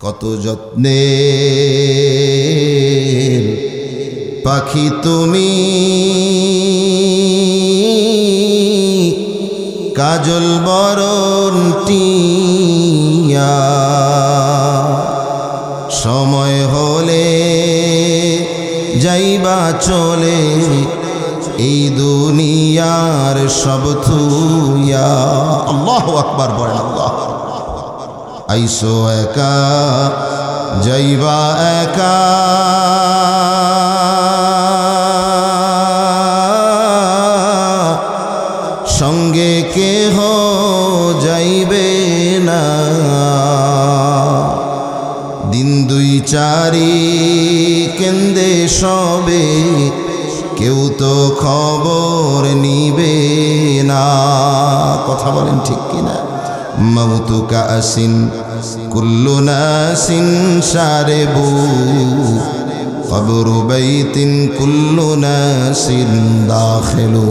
কত যত্নে পাখি তুমি, কাজল বরণ টিয়া, সময় হলে যাইবা চলে এই দুনিয়ার সব থুইয়া। আল্লাহু আকবার বলেন। আল্লাহ আইসো একা যাইবা একা, সঙ্গে কেহ যাইবে না। দিন দুই চারি কেন্দে সবে, কেউ তো খবর নিবে না। কথা বলেন ঠিক কিনা? মউতু কাসিন কুল্লু নাসিন শারিবু, কবরু বাইতিন কুল্লু নাসিন দাখিলু।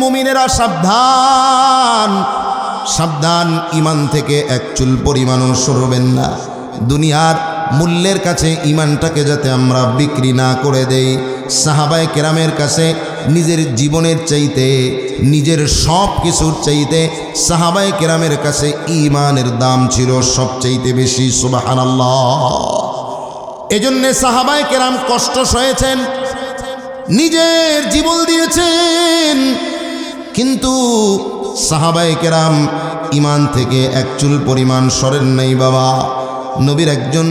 মুমিনেরা সাবধান, সাবধান, ইমান থেকে এক চুল পরিমাণও সরবেন না। দুনিয়ার মূল্যের কাছে ইমানটাকে যাতে আমরা বিক্রি না করে দেই। সাহাবায়ে কেরামের কাছে নিজের জীবনের চাইতে, নিজের সব কিছুর চাইতে সাহাবায়ে কেরামের কাছে ইমানের দাম ছিল সবচাইতে বেশি। সুবহানাল্লাহ। এজন্য সাহাবায়ে কেরাম কষ্ট সয়েছেন, নিজের জীবন দিয়েছেন, কিন্তু সাহাবায়ে কেরাম ইমান থেকে এক চুল পরিমাণ সরেন নাই বাবা। নবীর একজন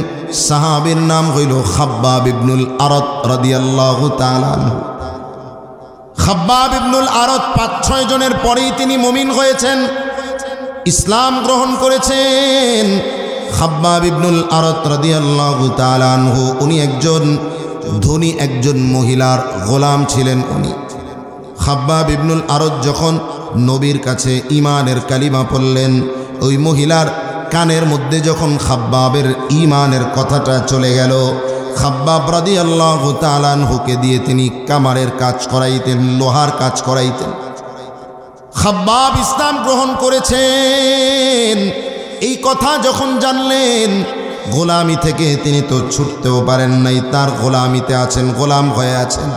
সাহাবীর নাম হইল খাব্বাব ইবনুল আরত রাদিয়াল্লাহু তাআলা আনহু। খাব্বাব ইবনুল আরত ৫-৬ জনের পরেই তিনি মুমিন হয়েছেন, ইসলাম গ্রহণ করেছেন। খাব্বাব ইবনুল আরত রাদিয়াল্লাহু তাআলা আনহু উনি একজন ধনী একজন মহিলার গোলাম ছিলেন। উনি খাব্বাব ইবনুল আরত যখন নবীর কাছে ইমানের কালিমা পড়লেন, ওই মহিলার কানের মধ্যে যখন খাব্বাবের ইমানের কথাটা চলে গেল, খাব্বাব রাদিয়াল্লাহু তাআলা আনহুকে দিয়ে তিনি কামারের কাজ করাইতেন, লোহার কাজ করাইতেন। খাব্বাব ইসলাম গ্রহণ করেছেন, এই কথা যখন জানলেন, গোলামি থেকে তিনি তো ছুটতেও পারেন নাই, তার গোলামিতে আছেন, গোলাম হয়ে আছেন।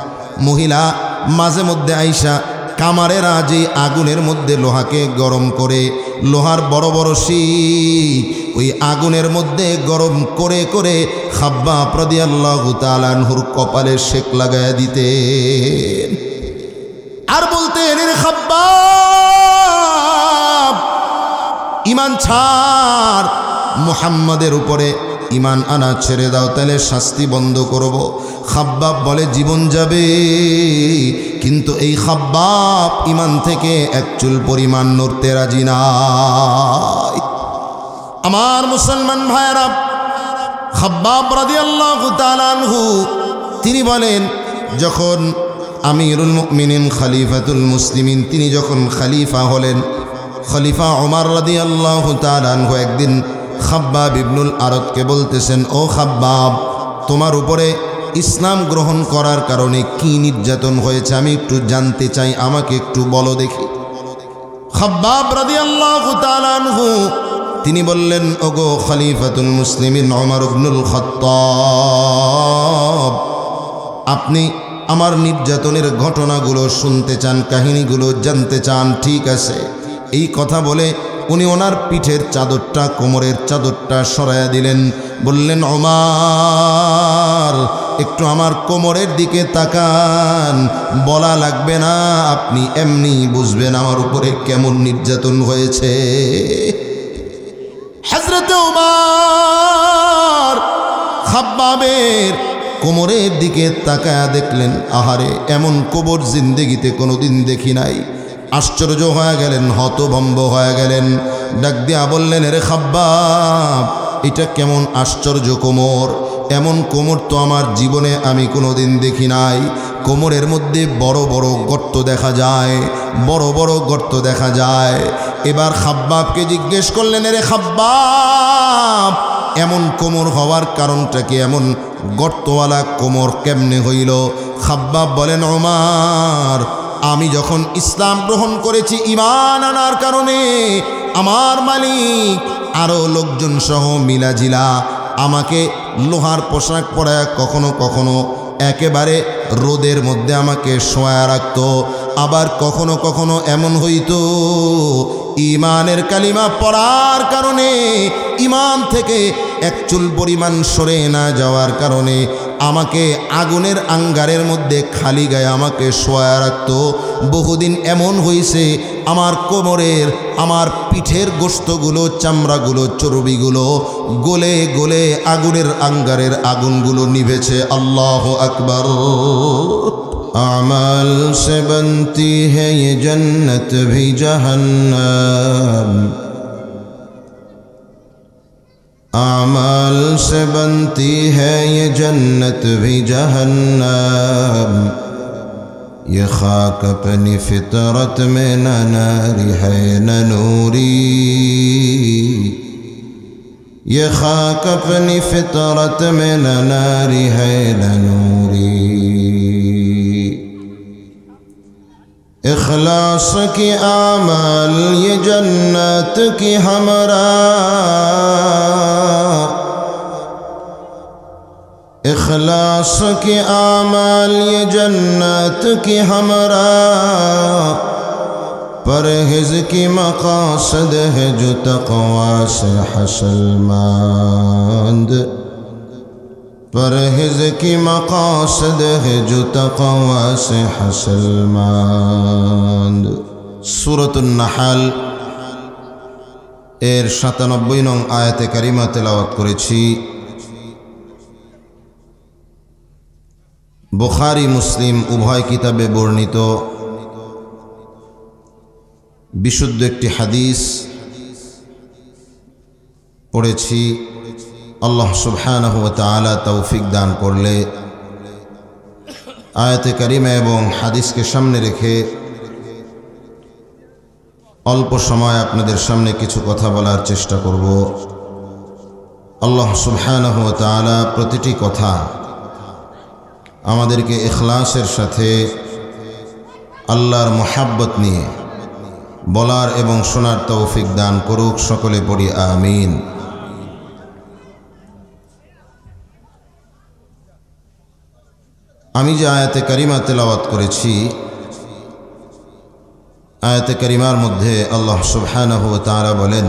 মহিলা মাঝে মধ্যে আইসা কামারের আজই আগুনের মধ্যে লোহাকে গরম করে, লোহার বড় বড় শিক ওই আগুনের মধ্যে গরম করে করে খাব্বাব রাদিয়াল্লাহু তাআলা আনহুর কপালে শেক লাগায়া দিতেন, আর বলতেন, রে খাব্বাব, ইমান ছাড়, মুহাম্মাদের উপরে ইমান আনা ছেড়ে দাও, তাহলে শাস্তি বন্ধ করব। খাব্বাব বলে জীবন যাবে, কিন্তু এই খাব্বাব ইমান থেকে এক চুল পরিমাণ নড়তে রাজি নাই। আমার মুসলমান ভাইরা, খাব্বাব রাদিয়াল্লাহু তাআলা আনহু তিনি বলেন, যখন আমিরুল মুমিনিন খলিফাতুল মুসলিমিন তিনি যখন খলিফা হলেন, খলিফা ওমর রাদিয়াল্লাহু তাআলা আনহু একদিন খাব্বাব ইবনুল আরতকে বলতেছেন, ও খাব্বাব, তোমার উপরে ইসলাম গ্রহণ করার কারণে কি নির্যাতন হয়েছে আমি একটু জানতে চাই, আমাকে একটু বলো দেখি। খাব্বাব রাদিয়াল্লাহু তাআলা আনহু তিনি বললেন, ওগো খলিফাতুল মুসলিমিন ওমর ইবনুল খাত্তাব, আপনি আমার নির্যাতনের ঘটনাগুলো শুনতে চান, কাহিনীগুলো জানতে চান, ঠিক আছে। এই কথা বলে উনি ওনার পিঠের চাদরটা, কোমরের চাদরটা সরাইয়া দিলেন, বললেন, ওমর, একটু আমার কোমরের দিকে তাকান, বলা লাগবে না, আপনি এমনি বুঝবেন আমার উপরে কেমন নির্যাতন হয়েছে। হযরত ওমর খাব্বাবের কোমরের দিকে তাকায়া দেখলেন, আহারে, এমন কোমর জিন্দেগিতে কোনোদিন দেখি নাই। আশ্চর্য হয়ে গেলেন, হতভম্ব হয়ে গেলেন, ডাক দিয়া বললেন, রে খাব্বাব, এটা কেমন আশ্চর্য কোমর, এমন কোমর তো আমার জীবনে আমি কোনোদিন দেখি নাই। কোমরের মধ্যে বড় বড় গর্ত দেখা যায়, বড় বড় গর্ত দেখা যায়। এবার খাব্বাবকে জিজ্ঞেস করলেন, রে খাব্বাব, এমন কোমর হওয়ার কারণটা কি, এমন গর্তওয়ালা কোমর কেমনে হইল? খাব্বাব বলেন, ওমর, আমি যখন ইসলাম গ্রহণ করেছি ইমান আনার কারণে আমার মালিক আরও লোকজন সহ মিলাজিলা আমাকে লোহার পোশাক পরায় কখনো কখনো একেবারে রোদের মধ্যে আমাকে শোয়া রাখত। আবার কখনো কখনো এমন হইতো ইমানের কালিমা পড়ার কারণে, ইমান থেকে এক চুল পরিমাণ সরে না যাওয়ার কারণে আমাকে আগুনের আঙ্গারের মধ্যে খালি গায়ে আমাকে শোয়া রাখত। বহুদিন এমন হয়েছে আমার কোমরের, আমার পিঠের গোশতগুলো, চামড়াগুলো, চর্বিগুলো গলে গলে আগুনের আঙ্গারের আগুনগুলো নিভেছে। আল্লাহু আকবার। আমাল সে বনতি হ্যায় ये जन्नत भी जहन्नम, आमाल से बनती है ये जन्नत भी जहन्नम, ये खाक अपनी फितरत में न नारी है न नूरी, ये खाक अपनी फितरत में न नारी है न नूरी। इखलास की आमाल ये जन्नत की हमरा, इखलास की आमाल ये जन्नत की हमरा, परहेज की मकासद है जो तक़वा से हसलमंद, परहेज की मकासद है जो तक़वा से हसलमंद। सूरतुन नहल एर 97 নং আয়াতে কারিমা তেলাওয়াত করেছি। বুখারী মুসলিম উভয় কিতাবে বর্ণিত বিশুদ্ধ একটি হাদিস পড়েছি। আল্লাহ সুবহানাহু ওয়া তাআলা তৌফিক দান করলে আয়াতে কারিমা এবং হাদিসকে সামনে রেখে অল্প সময় আপনাদের সামনে কিছু কথা বলার চেষ্টা করব। আল্লাহ সুবহানাহু ওয়া তাআলা প্রতিটি কথা আমাদেরকে ইখলাসের সাথে আল্লাহর মুহাব্বত নিয়ে বলার এবং শোনার তৌফিক দান করুক। সকলে পড়ি আমিন। আমি যে আয়াতে কারিমা তেলাওয়াত করেছি, আয়াতে কারিমার মধ্যে আল্লাহ সুবহানাহু ওয়া তাআলা বলেন,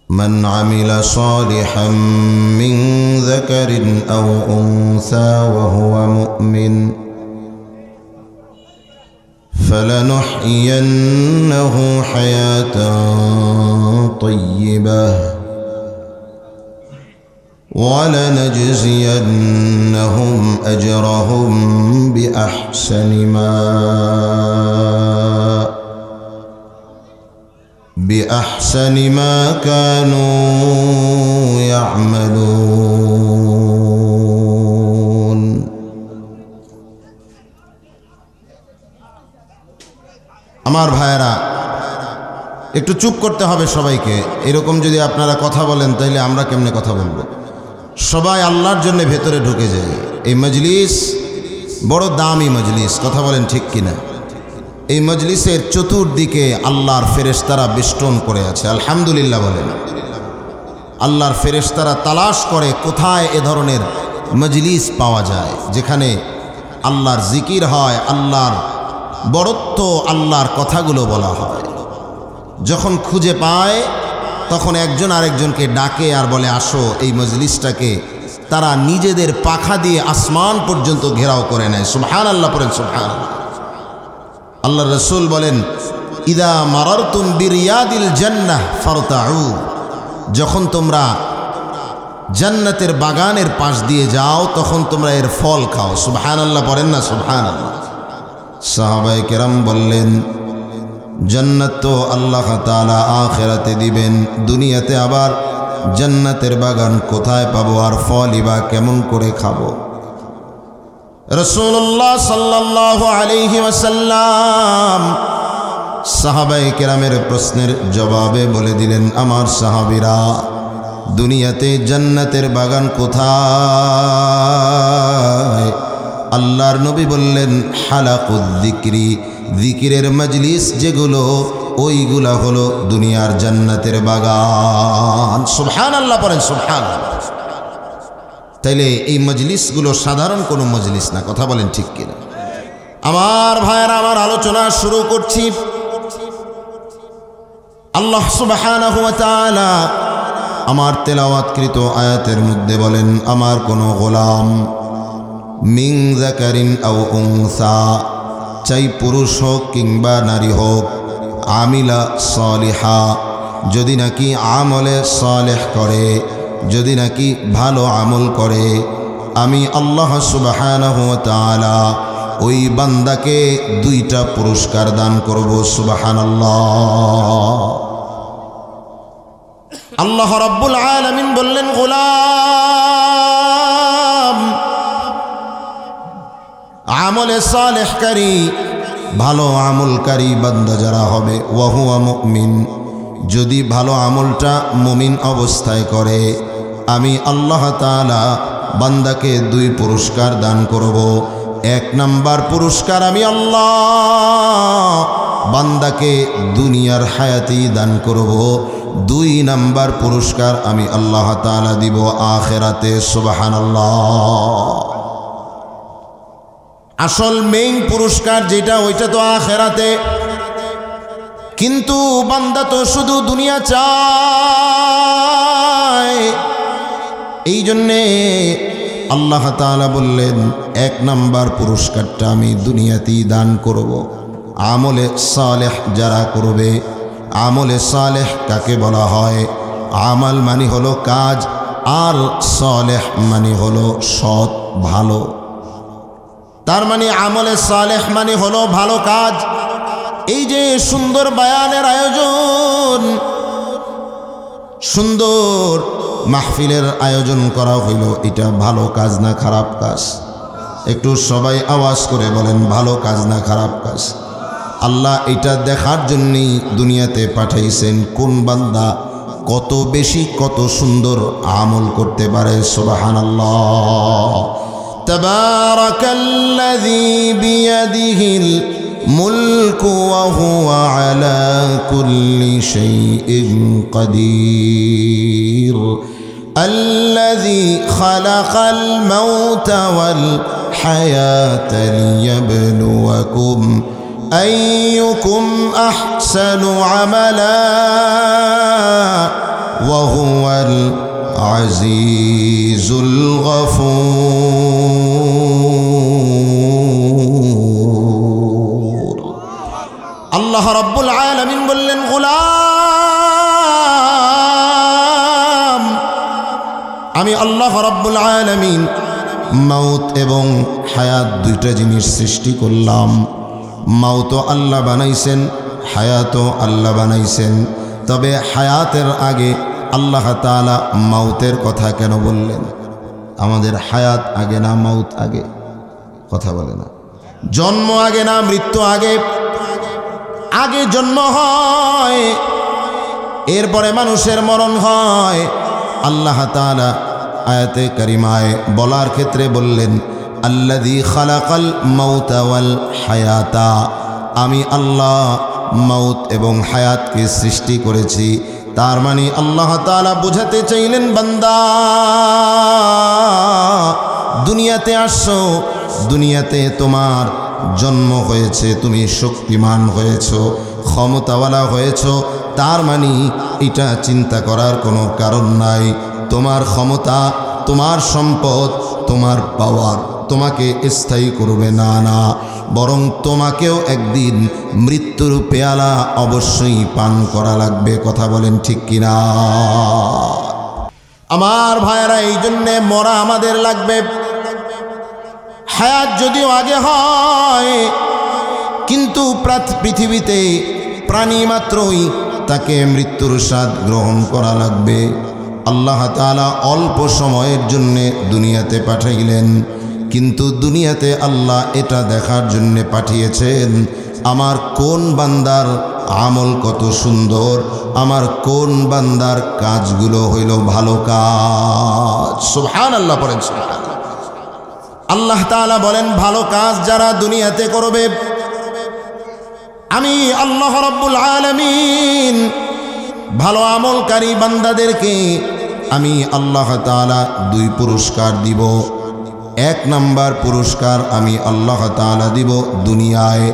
মান আমিলা সালিহাম মিন যাকারিন আও উনসা ওয়া হুয়া মুমিন فلنحيينه حياة طيبة ولنجزينهم أجرهم بأحسن ما كانوا يعملون। আমার ভাইয়েরা, একটু চুপ করতে হবে সবাইকে। এরকম যদি আপনারা কথা বলেন তাহলে আমরা কেমনে কথা বলবো? সবাই আল্লাহর জন্য ভেতরে ঢুকে যায়। এই মজলিস বড় দামি মজলিস, কথা বলেন ঠিক কিনা? এই মজলিসের চতুর্দিকে আল্লাহর ফেরেশতারা বেষ্টন করে আছে। আলহামদুলিল্লাহ বলেন। আল্লাহর ফেরেশতারা তালাশ করে কোথায় এ ধরনের মজলিস পাওয়া যায়, যেখানে আল্লাহর জিকির হয়, আল্লাহর বড়ত্ব, আল্লাহর কথাগুলো বলা হয়। যখন খুঁজে পায় তখন একজন আরেকজনকে ডাকে আর বলে, আসো এই মজলিসটাকে তারা নিজেদের পাখা দিয়ে আসমান পর্যন্ত ঘেরাও করে নেয়। সুবহানাল্লাহ পড়েন, সুবহানাল্লাহ। আল্লাহর রাসূল বলেন, ইদা মারারতুম বিরিয়াদিল জান্নাহ ফারতাউ, যখন তোমরা জান্নাতের বাগানের পাশ দিয়ে যাও তখন তোমরা এর ফল খাও। সুবহানাল্লাহ পড়েন না? সুবহানাল্লাহ। সাহাবায়ে কেরাম বললেন, জান্নাত তো আল্লাহ তাআলা আখিরাতে দিবেন, দুনিয়াতে আবার জান্নাতের বাগান কোথায় পাবো আর ফলই বা কেমন করে খাবো? রাসূলুল্লাহ সাল্লাল্লাহু আলাইহি ওয়াসাল্লাম সাহাবায়ে কেরামের প্রশ্নের জবাবে বলে দিলেন, আমার সাহাবীরা, দুনিয়াতে জান্নাতের বাগান কোথায়? আল্লাহর নবী বললেন, হালাকুদ যিকরি, জিকিরের মজলিস যেগুলো ওইগুলা হলো দুনিয়ার জান্নাতের বাগান। সুবহানাল্লাহ পড়েন, সুবহানাল্লাহ। তাইলে এই মজলিসগুলো সাধারণ কোনো মজলিস না, কথা বলেন ঠিক কিনা? আমার ভাইয়েরা, আমার আলোচনা শুরু করছি। আল্লাহ সুবহানাহু ওয়া তাআলা আমার তেলাওয়াতকৃত আয়াতের মধ্যে বলেন, আমার কোনো গোলাম মিন যাকারিন আও উনসা, চাই পুরুষ হোক কিংবা নারী হোক, আমিলা সালিহা, যদি নাকি আমলে সালেহ করে, যদি নাকি ভালো আমল করে, আমি আল্লাহ সুবহানাহু ওয়া তাআলা ওই বান্দাকে 2টা পুরস্কার দান করব। সুবহানাল্লাহ। আল্লাহ রাব্বুল আলামিন বললেন, গোলাম আমলে সালেহকারী, ভালো আমলকারী বান্দা যারা হবে, ওয়া হুয়া মুমিন, যদি ভালো আমলটা মুমিন অবস্থায় করে, আমি আল্লাহ তাআলা বান্দাকে 2 পুরস্কার দান করব। 1 নাম্বার পুরস্কার আমি আল্লাহ বান্দাকে দুনিয়ার হায়াতি দান করব। 2 নাম্বার পুরস্কার আমি আল্লাহ তাআলা দিব আখিরাতে। সুবহানাল্লাহ। আসল মেইন পুরস্কার যেটা, ওইটা তো আখিরাতে, কিন্তু বান্দা তো শুধু দুনিয়া চায়। এই জন্যে আল্লাহ তাআলা বললেন, 1 নাম্বার পুরস্কারটা আমি দুনিয়াতেই দান করব। আমলে সালেহ যারা করবে, আমলে সালেহ কাকে বলা হয়? আমাল মানে হলো কাজ, আর সালেহ মানে হলো সৎ, ভালো। তার মানে আমলে সালেহ মানে হলো ভালো কাজ। এই যে সুন্দর বায়ানের আয়োজন, সুন্দর মাহফিলের আয়োজন করা হইল, এটা ভালো কাজ না খারাপ কাজ? একটু সবাই আওয়াজ করে বলেন, ভালো কাজ না খারাপ কাজ? আল্লাহ এটা দেখার জন্যই দুনিয়াতে পাঠাইছেন কোন বান্দা কত বেশি কত সুন্দর আমল করতে পারে। সুবহানাল্লাহ। তাবারাকাল্লাযী বিয়াদিহিল মুলকু ওয়া হুয়া আলা কুল্লি শাইইন কাদির, الذي خلق الموت والحياة ليبلوكم أيكم أحسن عملا وهو العزيز الغفور. الله رب العالمين বললেন, গোলাম আমি আল্লাহ রাব্বুল আলামিন মাউত এবং হায়াত 2টা জিনিস সৃষ্টি করলাম। মাউতও আল্লাহ বানাইছেন, হায়াতও আল্লাহ বানাইছেন। তবে হায়াতের আগে আল্লাহ তাআলা মাউতের কথা কেন বললেন? আমাদের হায়াত আগে না মাউত আগে? কথা বলে না। জন্ম আগে না মৃত্যু আগে? আগে জন্ম হয়, এরপরে মানুষের মরণ হয়। আল্লাহ তাআলা আয়াতে কারিমায় বলার ক্ষেত্রে বললেন, আল্লাযী খালাকাল মাউতা ওয়াল হায়াতা, আমি আল্লাহ মাউত এবং হায়াতকে সৃষ্টি করেছি। তার মানে আল্লাহ তাআলা বোঝাতে চাইলেন, বান্দা দুনিয়াতে আসছো, দুনিয়াতে তোমার জন্ম হয়েছে, তুমি শক্তিমান হয়েছো, ক্ষমতাওয়ালা হয়েছো। তার মানে এটা চিন্তা করার কোনো কারণ নাই। তোমার ক্ষমতা, তোমার সম্পদ, তোমার পাওয়ার তোমাকে স্থায়ী করবে না, না, বরং তোমাকেও একদিন মৃত্যুর পেয়ালা অবশ্যই পান করা লাগবে। কথা বলেন ঠিক কিনা? আমার ভাইয়েরা, এই জন্যে মরা আমাদের লাগবে। হায়াত যদিও আগে হয়, কিন্তু পৃথিবীতে প্রাণী মাত্রই তাকে মৃত্যুর স্বাদ গ্রহণ করা লাগবে। আল্লাহ তাআলা অল্প সময়ের জন্যে দুনিয়াতে পাঠাইলেন, কিন্তু দুনিয়াতে আল্লাহ এটা দেখার জন্যে পাঠিয়েছেন আমার কোন বান্দার আমল কত সুন্দর, আমার কোন বান্দার কাজগুলো হইল ভালো কাজ। সুবহানাল্লাহ পড়েন, সুবহানাল্লাহ। আল্লাহ তাআলা বলেন, ভালো কাজ যারা দুনিয়াতে করবে আমি আল্লাহ রাব্বুল আলামিন ভালো আমলকারী বান্দাদেরকে আমি আল্লাহ তাআলা দুই পুরস্কার দিব। এক নাম্বার পুরস্কার আমি আল্লাহ তাআলা দিব দুনিয়ায়,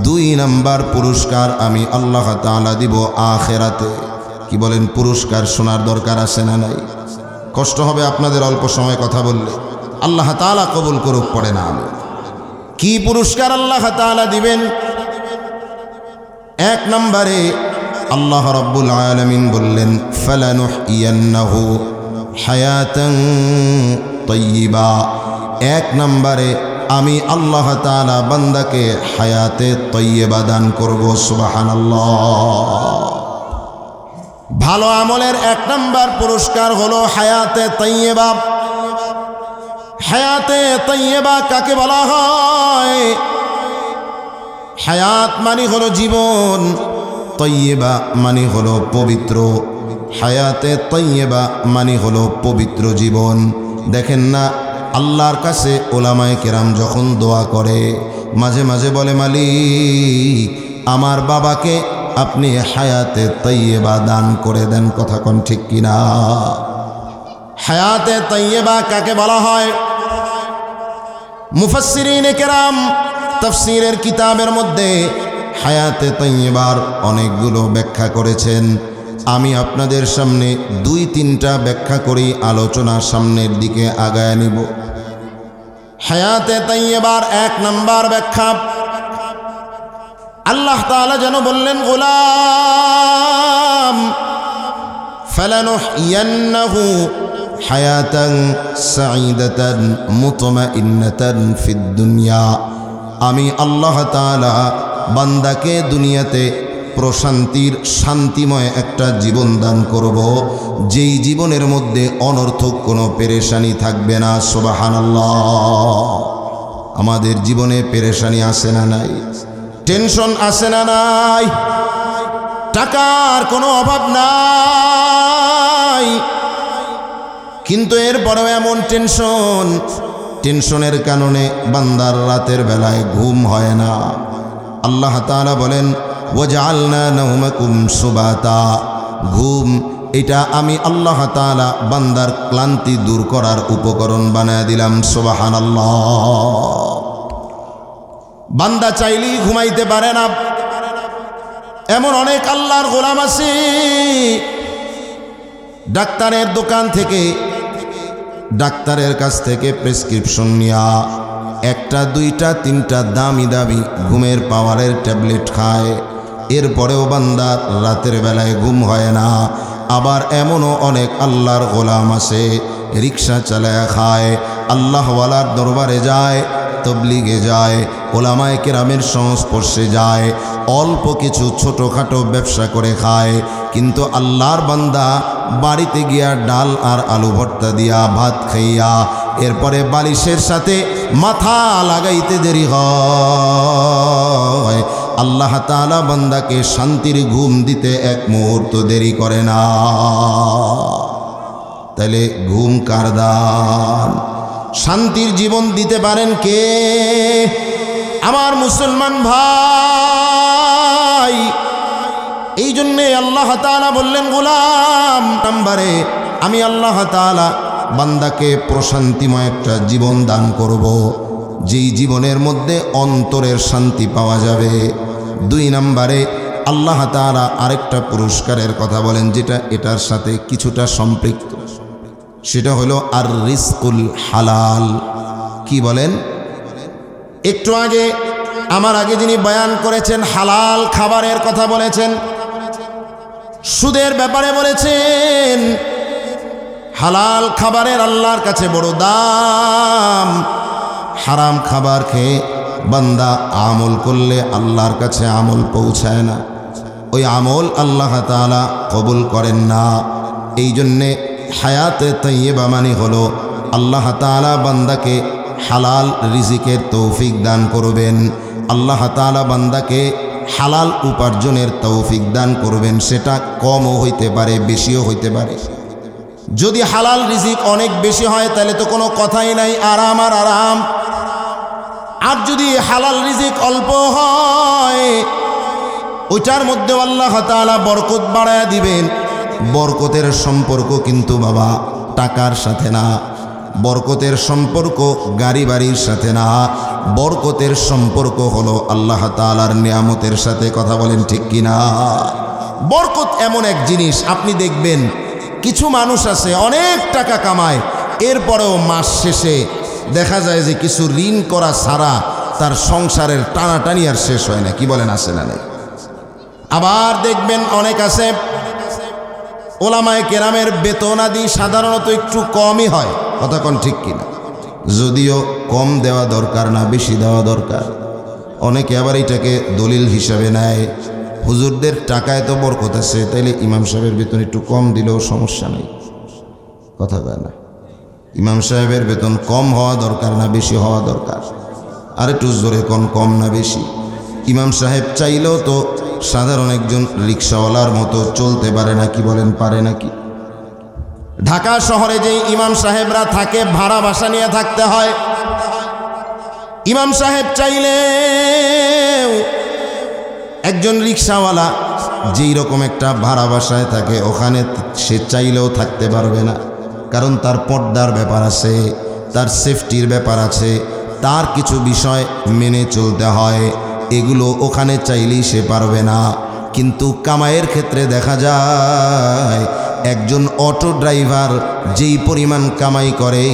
দুই নাম্বার পুরস্কার আমি আল্লাহ তাআলা দিব আখিরাতে। কি বলেন? পুরস্কার শোনার দরকার আছে না নাই? কষ্ট হবে আপনাদের অল্প সময় কথা বললে। আল্লাহ তাআলা কবুল করুক, পড়ে না আমি। কি পুরস্কার আল্লাহ তাআলা দিবেন? এক নম্বরে আল্লাহ রাব্বুল আলামিন বললেন, ফালানুহইয়ান্নাহু হায়াতান তাইয়্যিবা। এক নম্বরে আমি আল্লাহ তাআলা বান্দাকে হায়াতে তাইয়্যিবা দান করব। সুবহানাল্লাহ। ভালো আমলের এক নম্বর পুরস্কার হলো হায়াতে তাইয়্যিবা। হায়াতে তাইয়্যিবা কাকে বলা হয়? হায়াত মানে হলো জীবন, তাইয়্যিবা মানে হলো পবিত্র। হায়াতে তাইয়্যিবা মানে হলো পবিত্র জীবন। দেখেন না, আল্লাহর কাছে ওলামায়ে কেরাম যখন দোয়া করে মাঝে মাঝে বলে, মালিক আমার বাবাকে আপনি হায়াতে তাইয়্যিবা দান করে দেন। কথা কোন ঠিক কিনা? হায়াতে তাইয়্যিবা কাকে বলা হয়? মুফাসসিরিনে কেরাম তাফসীরের কিতাবের মধ্যে হায়াতে তাইয়্যিবার অনেকগুলো ব্যাখ্যা করেছেন। আমি আপনাদের সামনে দুই তিনটা ব্যাখ্যা করি, আলোচনা সামনের দিকে আগায় নিব। হায়াতে তাইয়্যিবার এক নাম্বার ব্যাখ্যা, আল্লাহ তাআলা যেন বললেন, গোলাম ফালানুহইয়ান্নাহু হায়াতান সাঈদাতান মুতমাইন্নাতান ফিদ দুনিয়া। আমি আল্লাহ তাআলা বান্দাকে দুনিয়াতে প্রশান্তির শান্তিময় একটা জীবন দান করব, যেই জীবনের মধ্যে অনর্থক কোনো পেরেশানি থাকবে না। সুবহানাল্লাহ। আমাদের জীবনে পেরেশানি আছে না নাই? টেনশন আছে না নাই? টাকার কোনো অভাব নাই, কিন্তু এরপরেও এমন টেনশনের কারণে বান্দার রাতের বেলায় ঘুম হয় না। আল্লাহ তাআলা বলেন, ওয়াজআলনা নাওমাকুম সুবাতা। ঘুম এটা আমি আল্লাহ তাআলা বান্দার ক্লান্তি দূর করার উপকরণ বানায় দিলাম। সুবহানাল্লাহ। বান্দা চাইলেই ঘুমাইতে পারে না, এমন অনেক আল্লাহর গোলাম আছে ডাক্তারের দোকান থেকে, ডাক্তারের কাছ থেকে প্রেসক্রিপশন নিয়া একটা দুইটা তিনটা দামি দামি ঘুমের পাওয়ারের ট্যাবলেট খায়, এরপরেও বান্দার রাতের বেলায় ঘুম হয় না। আবার এমনও অনেক আল্লাহর গোলাম আছে রিক্সা চালায় খায়, আল্লাহওয়ালার দরবারে যায়, তবলিগে যায়, ওলামায়ে কেরামের সংস্পর্শে যায়, অল্প কিছু ছোটোখাটো ব্যবসা করে খায়, কিন্তু আল্লাহর বান্দা বাড়িতে গিয়া ডাল আর আলু ভর্তা দিয়া ভাত খাইয়া এরপরে বালিশের সাথে মাথা লাগাইতে দেরি হয়। আল্লাহ তাআলা বান্দাকে শান্তির ঘুম দিতে এক মুহূর্ত দেরি করে না। তাহলে ঘুম কার দান? শান্তির জীবন দিতে পারেন কে? আমার মুসলমান ভাই, এই জন্যে আল্লাহ তাআলা বললেন, গোলাম নাম্বারে আমি আল্লাহ তাআলা বান্দাকে প্রশান্তিময় একটা জীবন দান করব, যেই জীবনের মধ্যে অন্তরের শান্তি পাওয়া যাবে। দুই নম্বরে আল্লাহ তাআলা আরেকটা পুরস্কারের কথা বলেন, যেটা এটার সাথে কিছুটা সম্পৃক্ত, সেটা হলো আর রিজকুল হালাল। কি বলেন? একটু আগে আমার আগে যিনি বয়ান করেছেন হালাল খাবারের কথা বলেছেন, সুদের ব্যাপারে বলেছেন। হালাল খাবারের আল্লাহর কাছে বড় দাম। হারাম খাবার খেয়ে বান্দা আমল করলে আল্লাহর কাছে আমল পৌঁছায় না, ওই আমল আল্লাহ তাআলা কবুল করেন না। এই জন্যে হায়াতে তাইয়্যিবা মানে হলো আল্লাহ তাআলা বান্দাকে হালাল রিজিকের তৌফিক দান করবেন, আল্লাহ তাআলা বান্দাকে হালাল উপার্জনের তৌফিক দান করবেন। সেটা কমও হইতে পারে, বেশিও হইতে পারে। যদি হালাল রিজিক অনেক বেশি হয় তাহলে তো কোনো কথাই নাই, আরাম আর আরাম। আর যদি হালাল রিজিক অল্প হয় ওইটার মধ্যে আল্লাহ তাআলা বরকত বাড়ায়া দিবেন। বরকতের সম্পর্ক কিন্তু বাবা টাকার সাথে না, বরকতের সম্পর্ক গাড়ি বাড়ির সাথে না, বরকতের সম্পর্ক হলো আল্লাহ তাআলার নিয়ামতের সাথে। কথা বলেন ঠিক কিনা? বরকত এমন এক জিনিস, আপনি দেখবেন কিছু মানুষ আছে অনেক টাকা কামায়, এরপরেও মাস শেষে দেখা যায় যে কিছু ঋণ করা ছাড়া তার সংসারের টানাটানি আর শেষ হয় না। কি বলেন, আসে না? নেই? আবার দেখবেন অনেক আছে ওলামায়ে কেরামের বেতন আদি সাধারণত একটু কমই হয়। কথা কোন ঠিক কিনা? যদিও কম দেওয়া দরকার না, বেশি দেওয়া দরকার। অনেকে আবার এটাকে দলিল হিসাবে নেয়, হুজুরদের টাকায় তো বরকত আছে, তাইলে ইমাম সাহেবের বেতন একটু কম দিলেও সমস্যা নেই। কথা কয় না? ইমাম সাহেবের বেতন কম হওয়া দরকার না বেশি হওয়া দরকার? আর একটু জোরে কোন, কম না বেশি? ইমাম সাহেব চাইলেও তো সাধারণ একজন রিক্সাওয়ালার মতো চলতে পারে না। কি বলেন, পারে নাকি? ঢাকা শহরে যে ইমাম সাহেবরা থাকে ভাড়া বাসা নিয়ে থাকতে হয়। ইমাম সাহেব চাইলে একজন রিক্সাওয়ালা যেই রকম একটা ভাড়া বাসায় থাকে ওখানে সে চাইলেও থাকতে পারবে না, কারণ তার পর্দার ব্যাপার আছে, তার সেফটির ব্যাপার আছে, তার কিছু বিষয় মেনে চলতে হয়। এগুলো ওখানে চাইলেই সে পারবে না। কিন্তু কামাইয়ের ক্ষেত্রে দেখা যায় একজন অটো ড্রাইভার যেই পরিমাণ কামাই করে,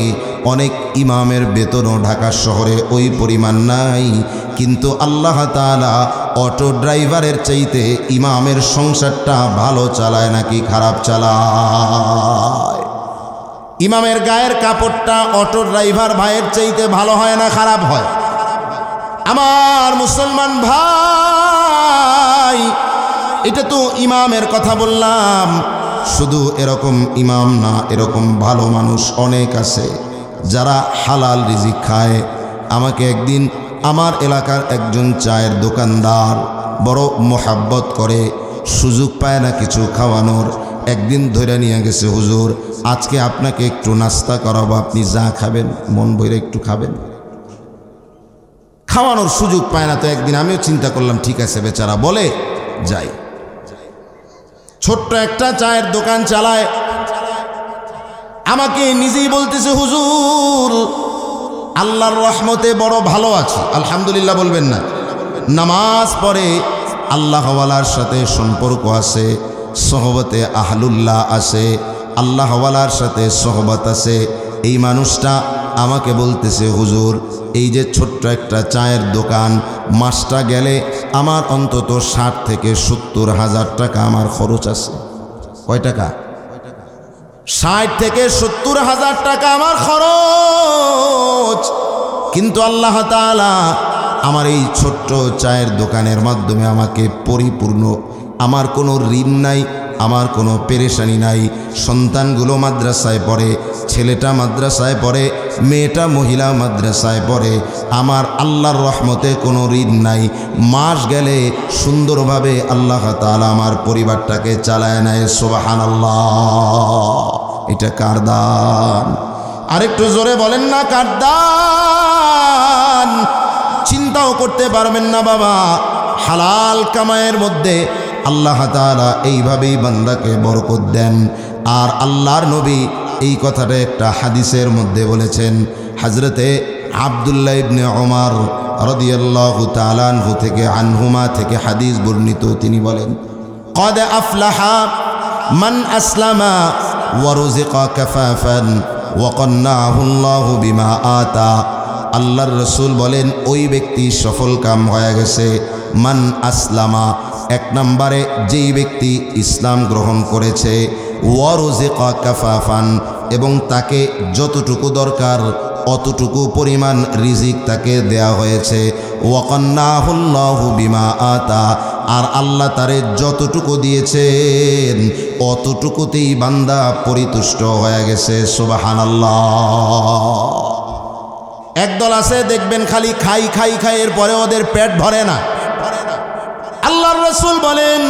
অনেক ইমামের বেতনও ঢাকা শহরে ওই পরিমাণ নাই। কিন্তু আল্লাহ তাআলা অটো ড্রাইভারের চাইতে ইমামের সংসারটা ভালো চালায় নাকি খারাপ চালায়? ইমামের গায়ের কাপড়টা অটো ড্রাইভার ভাইয়ের চাইতে ভালো হয় না খারাপ হয়? আমার মুসলমান ভাই, এটা তো ইমামের কথা বললাম, শুধু এরকম ইমাম না, এরকম ভালো মানুষ অনেক আছে যারা হালাল রিজিক খায়। আমাকে একদিন আমার এলাকার একজন চায়ের দোকানদার বড় মোহাব্বত করে, সুযোগ পায় না কিছু খাওয়ানোর, একদিন ধরে নিয়ে গেছে, হুজুর আজকে আপনাকে একটু নাস্তা করাবো, আপনি যা খাবেন মন ভরে একটু খাবেন। খাওয়ানোর সুযোগ পায় না, তো একদিন আমিও চিন্তা করলাম ঠিক আছে বেচারা বলে যাই। ছোট্ট একটা চায়ের দোকান চালায়, আমাকে নিজেই বলতেছে হুজুর আল্লাহর রহমতে বড় ভালো আছি, আলহামদুলিল্লাহ বলবেন না? নামাজ পড়ে, আল্লাহওয়ালার সাথে সম্পর্ক আছে, সোহবতে আহলুল্লাহ আছে, আল্লাহওয়ালার সাথে সোহবত আছে। এই মানুষটা আমাকে বলতেছে হুজুর এই যে ছোট্ট একটা চায়ের দোকান, মাসটা গেলে আমার অন্তত 60 থেকে 70 হাজার টাকা আমার খরচ আছে। কয় টাকা? 60 থেকে 70 হাজার টাকা আমার খরচ। কিন্তু আল্লাহ তাআলা আমার এই ছোট্ট চায়ের দোকানের মাধ্যমে আমাকে পরিপূর্ণ, আমার কোনো ঋণ নাই, আমার কোনো পেরেশানি নাই। সন্তানগুলো মাদ্রাসায় পড়ে, ছেলেটা মাদ্রাসায় পড়ে, মেয়েটা মহিলা মাদ্রাসায় পড়ে। আমার আল্লাহর রহমতে কোনো ঋণ নাই। মাস গেলে সুন্দরভাবে আল্লাহ তাআলা আমার পরিবারটাকে চালায় নেয়। সুবহানাল্লাহ। এটা কার দান? আরেকটু জোরে বলেন না, কার দান? চিন্তাও করতে পারবেন না বাবা, হালাল কামাইয়ের মধ্যে আল্লাহ তাআলা এইভাবেই বান্দাকে বরকত দেন। আর আল্লাহর নবী এই কথাটা একটা হাদিসের মধ্যে বলেছেন। হযরতে আব্দুল্লাহ ইবনে ওমর রাদিয়াল্লাহু তাআলা আনহু থেকে, আনহুমা থেকে হাদিস বর্ণিত, তিনি বলেন قد أفلح من أسلم ورزق كفافا وقنعه الله بما آتى। আল্লাহর রসুল বলেন ওই ব্যক্তি সফল কাম হয়ে গেছে। মান আসলামা, এক নম্বরে যেই ব্যক্তি ইসলাম গ্রহণ করেছে, ওয়ারুজিকা কাফাফান, এবং তাকে যতটুকু দরকার অতটুকু পরিমাণ রিজিক তাকে দেয়া হয়েছে। ওয়াকান্নাহুল্লাহু বিমা আতা, আর আল্লাহ তারে যতটুকু দিয়েছেন অতটুকুতেই বান্দা পরিতুষ্ট হয়ে গেছে। সুবহানাল্লাহ। একদল আছে দেখবেন খালি খাই খাই খাই, এর পরে ওদের পেট ভরে না। আল্লাহর রাসূল বলেন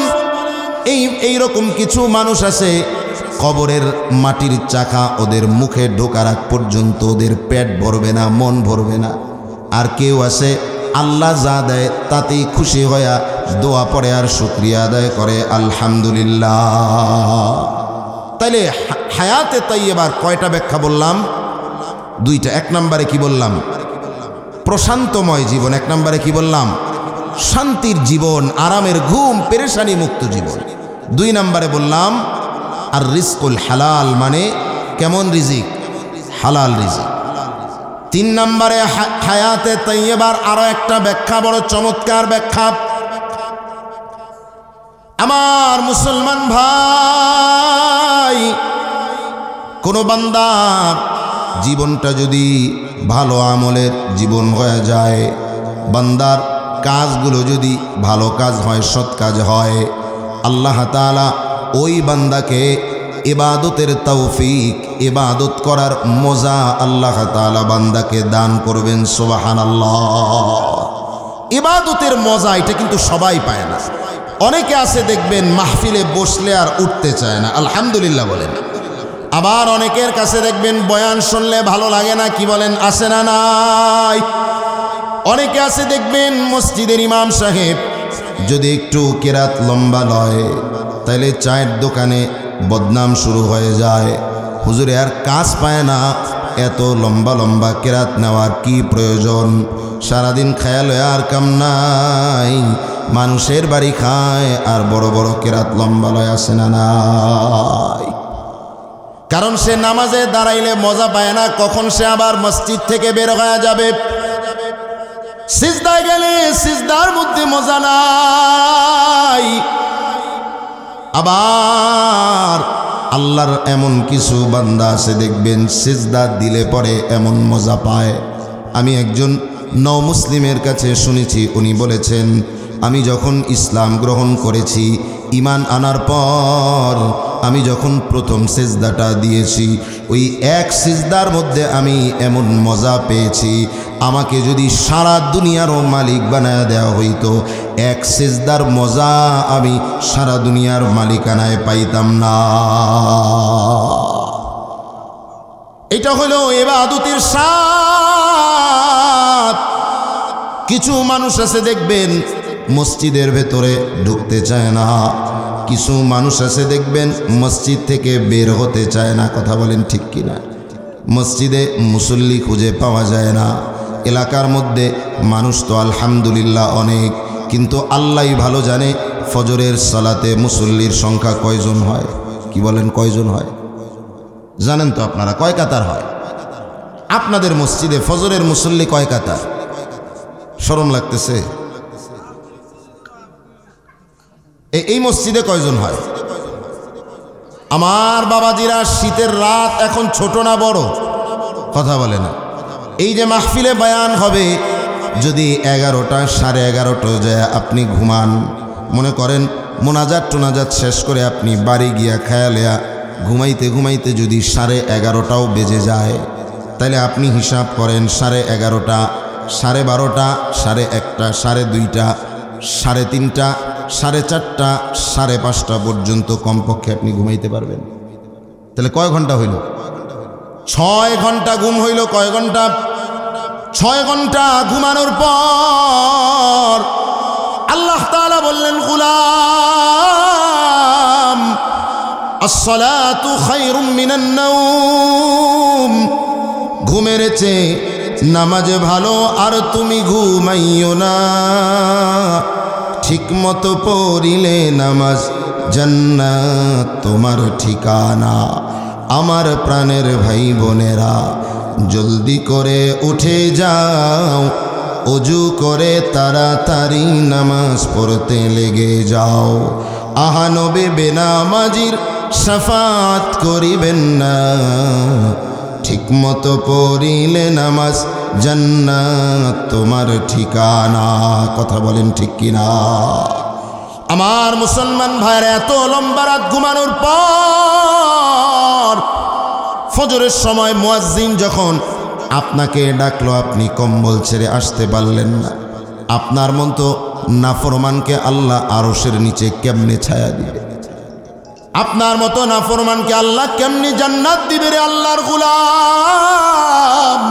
এইরকম কিছু মানুষ আছে, কবরের মাটির চাকা ওদের মুখে ঢোকার আগ পর্যন্ত ওদের পেট ভরবে না, মন ভরবে না। আর কেউ আছে আল্লাহ যা দেয় তাতেই খুশি হইয়া দোয়া পড়ে আর শুকরিয়া আদায় করে আলহামদুলিল্লাহ। তাইলে হায়াতে তাইয়্যিবার কয়টা ব্যাখ্যা বললাম? দুইটা। এক নম্বরে কি বললাম? প্রশান্তময় জীবন। এক নম্বরে কি বললাম? শান্তির জীবন, আরামের ঘুম, পেরেশানি মুক্ত জীবন। দুই নম্বরে বললাম আর রিজকুল হালাল, মানে কেমন রিজিক? হালাল রিজিক। তিন নম্বরে হায়াতে তাইয়্যিবার আরো একটা ব্যাখ্যা, বড় চমৎকার ব্যাখ্যা। আমার মুসলমান ভাই, কোন বান্দার জীবনটা যদি ভালো আমলের জীবন হয়ে যায়, বান্দার কাজগুলো যদি ভালো কাজ হয়, সৎ কাজ হয়, আল্লাহ তাআলা ওই বান্দাকে ইবাদতের তৌফিক, ইবাদত করার মজা আল্লাহ তাআলা বান্দাকে দান করবেন। সুবহানাল্লাহ। ইবাদতের মজা এটা কিন্তু সবাই পায় না। অনেকে আছে দেখবেন মাহফিলে বসলে আর উঠতে চায় না, আলহামদুলিল্লাহ বলেন। আবার অনেকের কাছে দেখবেন বয়ান শুনলে ভালো লাগে না, কি বলেন? আছে না নাই? অনেকে আছে দেখবেন মসজিদের ইমাম সাহেব যদি একটু কেরাত লম্বা লয়, তাইলে চায়ের দোকানে বদনাম শুরু হয়ে যায়। হুজুরে আর কাজ পায় না, এত লম্বা লম্বা কেরাত নেওয়ার কি প্রয়োজন? সারাদিন খেয়াল আর কাম নাই, মানুষের বাড়ি খায় আর বড় বড় কেরাত লম্বা লয়, আসে না নাই? কারণ সে নামাজে দাঁড়াইলে মজা পায় না, কখন সে আবার মসজিদ থেকে বের হয়ে যাবে। সিজদায় গেলে সিজদার মধ্যে মজা নাই। আবার আল্লাহর এমন কিছু বান্দা আছে দেখবেন সিজদা দিলে পরে এমন মজা পায়। আমি একজন নও মুসলিমের কাছে শুনেছি, উনি বলেছেন, আমি যখন ইসলাম গ্রহণ করেছি, ঈমান আনার পর আমি যখন প্রথম সিজদাটা দিয়েছি, ওই এক সিজদার মধ্যে আমি এমন মজা পেয়েছি, আমাকে যদি সারা দুনিয়ারও মালিক বানায় দেওয়া হইতো, এক সিজদার মজা আমি সারা দুনিয়ার মালিকানায় পাইতাম না। এটা হলো ইবাদতের স্বাদ। কিছু মানুষ আছে দেখবেন মসজিদের ভেতরে ঢুকতে চায় না, কিছু মানুষ আছে দেখবেন মসজিদ থেকে বের হতে চায় না। কথা বলেন ঠিক কিনা? মসজিদে মুসল্লি খুঁজে পাওয়া যায় না। এলাকার মধ্যে মানুষ তো আলহামদুলিল্লাহ অনেক, কিন্তু আল্লাহই ভালো জানে ফজরের সালাতে মুসল্লির সংখ্যা কয়জন হয়। কি বলেন, কয়জন হয়? জানেন তো আপনারা কয় কাতার হয়? আপনাদের মসজিদে ফজরের মুসল্লি কয় কাতার? শরম লাগতেছে? এই মসজিদে কয়জন হয়? আমার বাবাজিরা, শীতের রাত এখন ছোট না বড়? কথা বলে না। এই যে মাহফিলে বয়ান হবে, যদি 11টা 11:30 যায় আপনি ঘুমান, মনে করেন মোনাজাত টোনাজাত শেষ করে আপনি বাড়ি গিয়া খেয়ালেয়া ঘুমাইতে ঘুমাইতে যদি 11:30টাও বেজে যায়, তাহলে আপনি হিসাব করেন 11:30, 12:30, 1:30, 2:30, 3:30, 4:30, 5:30 পর্যন্ত কমপক্ষে আপনি ঘুমাইতে পারবেন। তাহলে কয় ঘন্টা হইল? 6 ঘন্টা ঘুম হইল। কয় ঘন্টা? 6 ঘন্টা ঘুমানোর পর আল্লাহ তাআলা বললেন, গোলাম আসসালাতু খায়রুম মিনান নাওম, ঘুমের চেয়ে নামাজ ভালো, আর তুমি ঘুমাইও না। ঠিক মতো পড়িলে নামাজ জান্নাত তোমার ঠিকানা। আমার প্রাণের ভাই বোনেরা, জলদি করে উঠে যাও, অজু করে তাড়াতাড়ি নামাজ পড়তে লেগে যাও। আহা নবী বেনামাজির শাফাত করিবেন না, ঠিক মতো পড়িলে নামাজ জান্নাত তোমার ঠিকানা। কথা বলেন ঠিক কিনা? আমার মুসলমান ভাইরা, এত লম্বা রাত ঘুমানোর পর ফজরের সময় মুয়াজ্জিন যখন আপনাকে ডাকলো, আপনি কম্বল ছেড়ে আসতে পারলেন না। আপনার মতো নাফরমানকে আল্লাহ আরশের নিচে কেমনে ছায়া দিবে? আপনার মতো নাফরমানকে আল্লাহ কেমনে জান্নাত দিবে রে আল্লাহর গোলাম?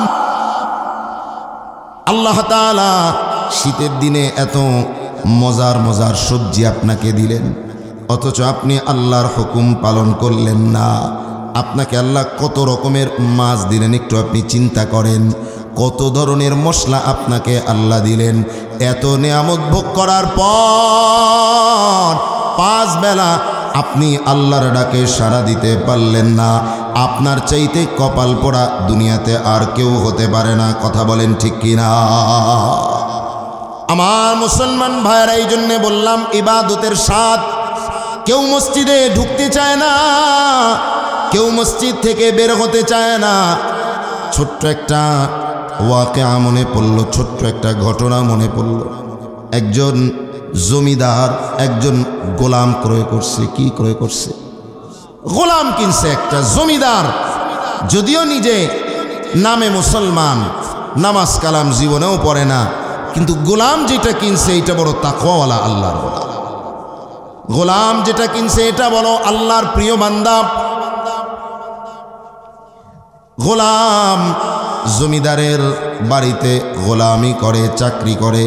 আল্লাহ তাআলা শীতের দিনে এত মজার মজার সবজি আপনাকে দিলেন, অথচ আপনি আল্লাহর হুকুম পালন করলেন না। আপনাকে আল্লাহ কত রকমের মাছ দিলেন একটু আপনি চিন্তা করেন, কত ধরনের মশলা আপনাকে আল্লাহ দিলেন। এত নিয়ামত ভোগ করার পর 5 বেলা আপনি আল্লাহর ডাকে সাড়া দিতে পারলেন না। আপনার চাইতে কপাল পোড়া দুনিয়াতে আর কেউ হতে পারে না। কথা বলেন ঠিক কিনা? আমার মুসলমান ভাইয়েরা, এই জন্যে বললাম ইবাদতের স্বাদ। কেউ মসজিদে ঢুকতে চায় না, কেউ মসজিদ থেকে বের হতে চায় না। ছোট্ট একটা ওয়াকিয়া মনে পড়ল, ছোট্ট একটা ঘটনা মনে পড়ল। একজন জমিদার একজন গোলাম ক্রয় করছে। কি ক্রয় করছে? গোলাম কিনছে একটা জমিদার। যদিও নিজে নামে মুসলমান, নামাজ কালাম জীবনেও পড়ে না, কিন্তু গোলাম যেটা কিনছে এটা বড় তাকওয়াওয়ালা আল্লাহর গোলাম। গোলাম যেটা কিনছে এটা বড় আল্লাহর প্রিয় বান্দা। গোলাম জমিদারের বাড়িতে গোলামি করে, চাকরি করে,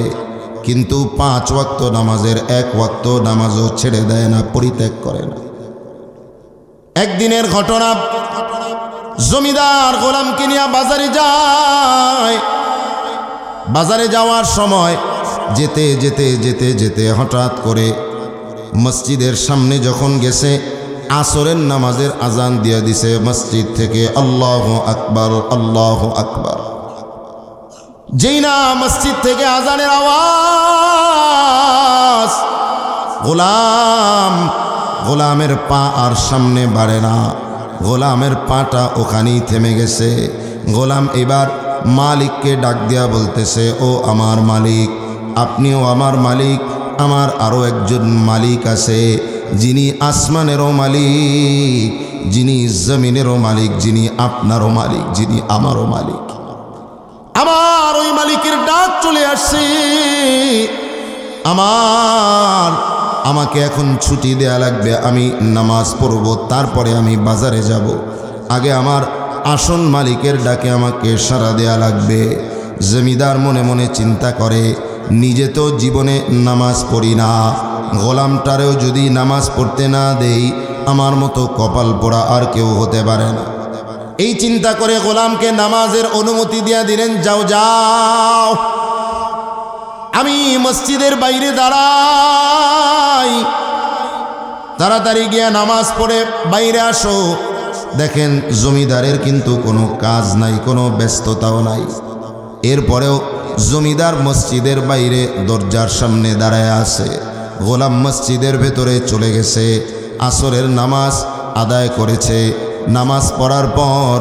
কিন্তু 5 ওয়াক্ত নামাজের 1 ওয়াক্ত নামাজও ছেড়ে দেয় না, পরিত্যাগ করে না। একদিনের ঘটনা, জমিদার গোলামকে নিয়ে বাজারে যায়। বাজারে যাওয়ার সময় যেতে যেতে যেতে যেতে হঠাৎ করে মসজিদের সামনে যখন গেছে, আসরের নামাজের আজান দিয়ে দিছে মসজিদ থেকে, আল্লাহু আকবার, আল্লাহু আকবার। যেই না মসজিদ থেকে আজানের আওয়াজ, গোলামের পা আর সামনে বাড়ে না, গোলামের পাটা ওখানেই থেমে গেছে। গোলাম এবার মালিককে ডাক দিয়া বলতেছে, ও আমার মালিক, আপনিও আমার মালিক, আমার আরও একজন মালিক আছে, যিনি আসমানেরও মালিক, যিনি জমিনেরও মালিক, যিনি আপনারও মালিক, যিনি আমারও মালিক। আমার ওই মালিকের ডাক চলে আসছে। আমাকে এখন ছুটি দেয়া লাগবে, আমি নামাজ পড়ব, তারপরে আমি বাজারে যাব। আগে আমার আসল মালিকের ডাকে আমাকে সাড়া দেয়া লাগবে। জমিদার মনে মনে চিন্তা করে, নিজে তো জীবনে নামাজ পড়ি না, গোলামটারেও যদি নামাজ পড়তে না দেই, আমার মতো কপাল পোড়া আর কেউ হতে পারে না। এই চিন্তা করে গোলামকে নামাজের অনুমতি দিয়া দিলেন, যাও যাও, আমি মসজিদের বাইরে দাঁড়াই, তাড়াতাড়ি গিয়া নামাজ পড়ে বাইরে আসো। দেখেন জমিদারের কিন্তু কোনো কাজ নাই, কোনো ব্যস্ততাও নাই। এরপরেও জমিদার মসজিদের বাইরে দরজার সামনে দাঁড়ায় আছে। গোলাম মসজিদের ভেতরে চলে গেছে, আসরের নামাজ আদায় করেছে। নামাজ পড়ার পর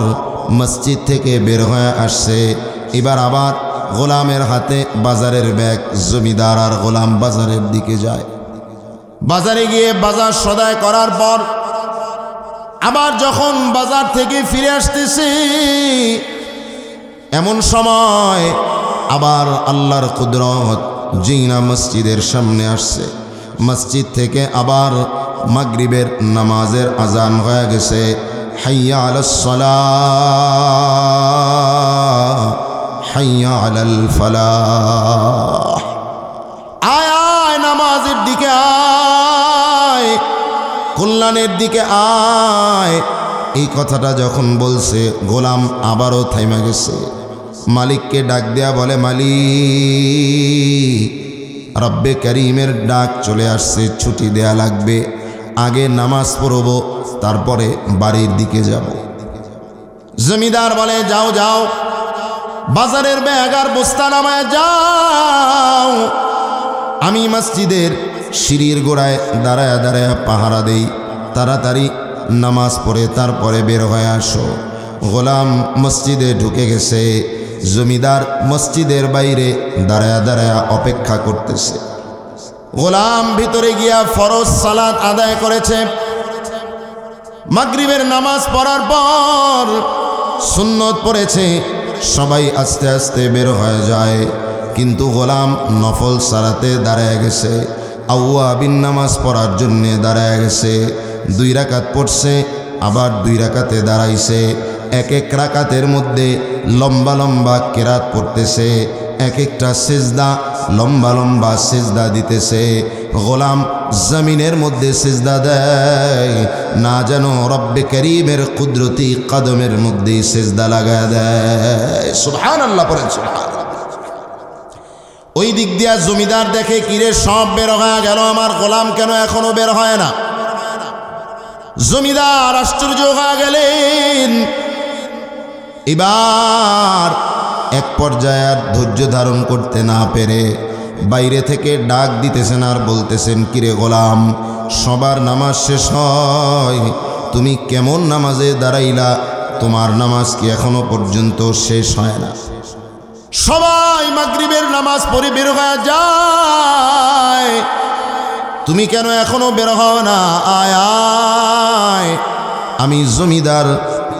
মসজিদ থেকে বের হয়ে আসছে। এবার আবার গোলামের হাতে বাজারের ব্যাগ। জমিদার আর গোলাম বাজারের দিকে যায়। বাজারে গিয়ে বাজার সদাই করার পর আবার যখন বাজার থেকে ফিরে আসতেছে, এমন সময় আবার আল্লাহর কুদরত, জিনা মসজিদের সামনে আসছে। মসজিদ থেকে আবার মাগরিবের নামাজের আজান হয়ে গেছে। হাইয়া আলাস সালাহ, হাইয়া আলাল ফালাহ। আয় আয় নামাজের দিকে আয়, কল্যাণের দিকে আয়। এই কথাটা যখন বলছে, গোলাম আবারও থাইমা গেছে। মালিককে ডাক দেয়া বলে, মালিক, রব্বে করিমের ডাক চলে আসছে, ছুটি দেয়া লাগবে, আগে নামাজ পড়ব, তারপরে বাড়ির দিকে যাব। জমিদার বলে, যাও যাও, বাজারের ব্যাগ আর বস্তা নামায় যাও, আমি মসজিদের সিঁড়ির গোড়ায় দাঁড়ায় দাঁড়ায় পাহারা দেই, তাড়াতাড়ি নামাজ পড়ে তারপরে বের হয়ে আসো। গোলাম মসজিদে ঢুকে গেছে। জমিদার মসজিদের বাইরে দাঁড়ায় দাঁড়ায় অপেক্ষা করতেছে। গোলাম ভিতরে গিয়া ফরজ সালাত আদায় করেছে। মাগরিবের নামাজ পড়ার পর সুন্নত পড়েছে। সবাই আস্তে আস্তে বের হয়ে যায়, কিন্তু গোলাম নফল সালাতে দাঁড়ায় গেছে। আউয়াবিন নামাজ পড়ার জন্যে দাঁড়ায় গেছে। 2 রাকাত পড়ছে, আবার 2 রাকাতে দাঁড়াইছে। এক এক রাকাতের মধ্যে লম্বা লম্বা কেরাত পড়তেছে। এক একটা সেজদা লম্বা লম্বা সেজদা দিতেছে। গোলাম জমিনের মধ্যে সেজদা দেয়, না যেন রব্বে করিমের কুদরতি কদমের মধ্যে সেজদা লাগা দেয়। সুবহানাল্লাহ পড়েন, সুবহানাল্লাহ। ওই দিক দিয়া জমিদার দেখে, কিরে সব বের হয়ে গেল, আমার গোলাম কেন এখনো বের হয় না? জমিদার আশ্চর্য হয়ে গেলেন। এবার এক পর্যায়ে আর ধৈর্য ধারণ করতে না পেরে বাইরে থেকে ডাক দিতেছেন আর বলতেছেন, কিরে গোলাম, সবার নামাজ শেষ হয়, তুমি কেমন নামাজে দাঁড়াইলা? তোমার নামাজ কি এখনো পর্যন্ত শেষ হয় না? সবাই মাগরিবের নামাজ পড়ে বের হয়ে যায়, তুমি কেন এখনো বের হও না? আয় আয়, আমি জমিদার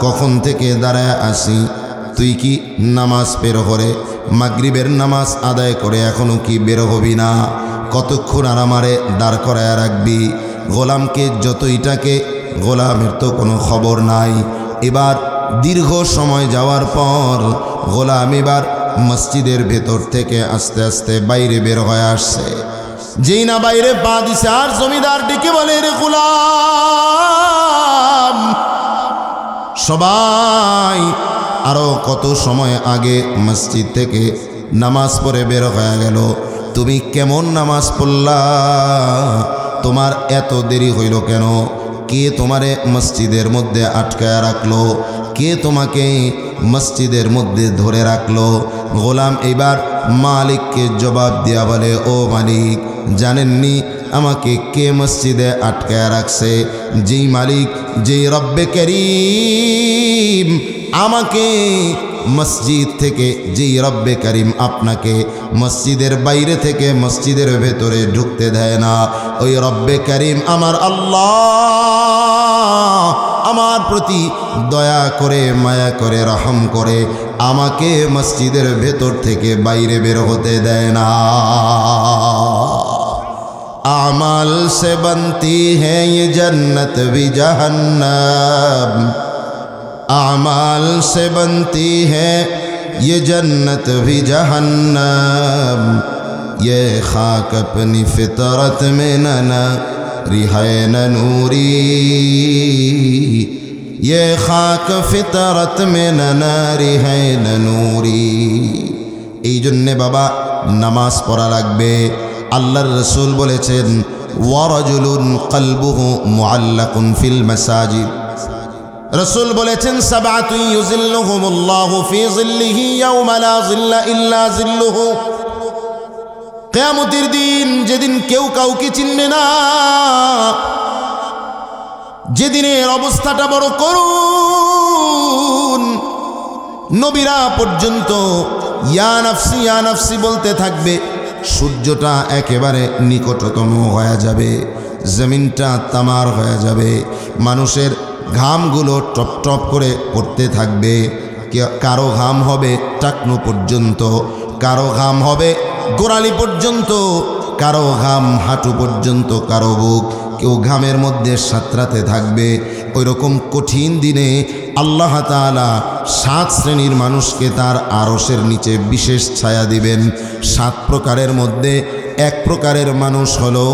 কখন থেকে দাঁড়ায় আসি, তুই কি নামাজ বের করে মাগরিবের নামাজ আদায় করে এখনো কি বের হবি না? কতক্ষণ আর আমারে দাঁড় করায় রাখবি? গোলামকে যতইটাকে, গোলামের তো কোনো খবর নাই। এবার দীর্ঘ সময় যাওয়ার পর গোলাম এবার মসজিদের ভেতর থেকে আস্তে আস্তে বাইরে বের হয়ে আসছে। যেই না বাইরে পা দিছে, আর জমিদার ডেকে বলে, রে গোলাম, সবাই আরো কত সময় আগে মসজিদ থেকে নামাজ পড়ে বের হয়ে গেল, তুমি কেমন নামাজ পড়লা? তোমার এত দেরি হইল কেন? কে তোমারে মসজিদের মধ্যে আটকায় রাখলো? কে তোমাকে মসজিদের মধ্যে ধরে রাখলো? গোলাম এবার মালিককে জবাব দিয়া বলে, ও মালিক, জানেননি আমাকে কে মসজিদে আটকায় রাখছে? যেই মালিক, যেই রব্বে করিম আমাকে মসজিদ থেকে, যেই রব্বে করিম আপনাকে মসজিদের বাইরে থেকে মসজিদের ভেতরে ঢুকতে দেয় না, ওই রব্বে করিম আমার আল্লাহ আমার প্রতি দয়া করে, মায়া করে, রহম করে আমাকে মসজিদের ভেতর থেকে বাইরে বের হতে দেয় না। আমাল সে বনতি হ্যাঁ ये जन्नत भी जहन्नम, आमाल से बनती है ये जन्नत भी जहन्नम, ये खाक अपनी फितरत में न रिहाए न नूरी, ये खाक फितरत में न रिहाए न नूरी। এই জন্যে বাবা নামাজ পড়া লাগবে। আল্লাহর রাসূল বলেছেন, ওয়ারাজুলুন কলবুহু মুআল্লাকুন ফিল মাসাজিদ। রাসূল বলেছেন, সাবআতু ইউযিল্লুহুমুল্লাহু ফি যিল্লিহি ইয়াওমা লা যিল্লা ইল্লা যিল্লুহু। কিয়ামতের দিন, যেদিন কেউ কাউকে চিনবে না, যেদিনের অবস্থাটা বড় করুণ, নবীরা পর্যন্ত ইয়া নাফসি ইয়া নাফসি বলতে থাকবে। সূর্যটা একেবারে নিকটতম হয়ে যাবে, জমিনটা তামার হয়ে যাবে, মানুষের ঘামগুলো টপ টপ করে পড়তে থাকবে। কারো ঘাম হবে টাকনু পর্যন্ত, কারো ঘাম হবে গোড়ালি পর্যন্ত, কারো ঘাম হাঁটু পর্যন্ত, কারো বুক, কেউ ঘামের মধ্যে সাঁতরাতে থাকবে। ওই রকম কঠিন দিনে আল্লাহ তাআলা 7 শ্রেণীর মানুষকে তার আরশের নিচে বিশেষ ছায়া দিবেন। 7 প্রকারের মধ্যে এক প্রকারের মানুষ হলো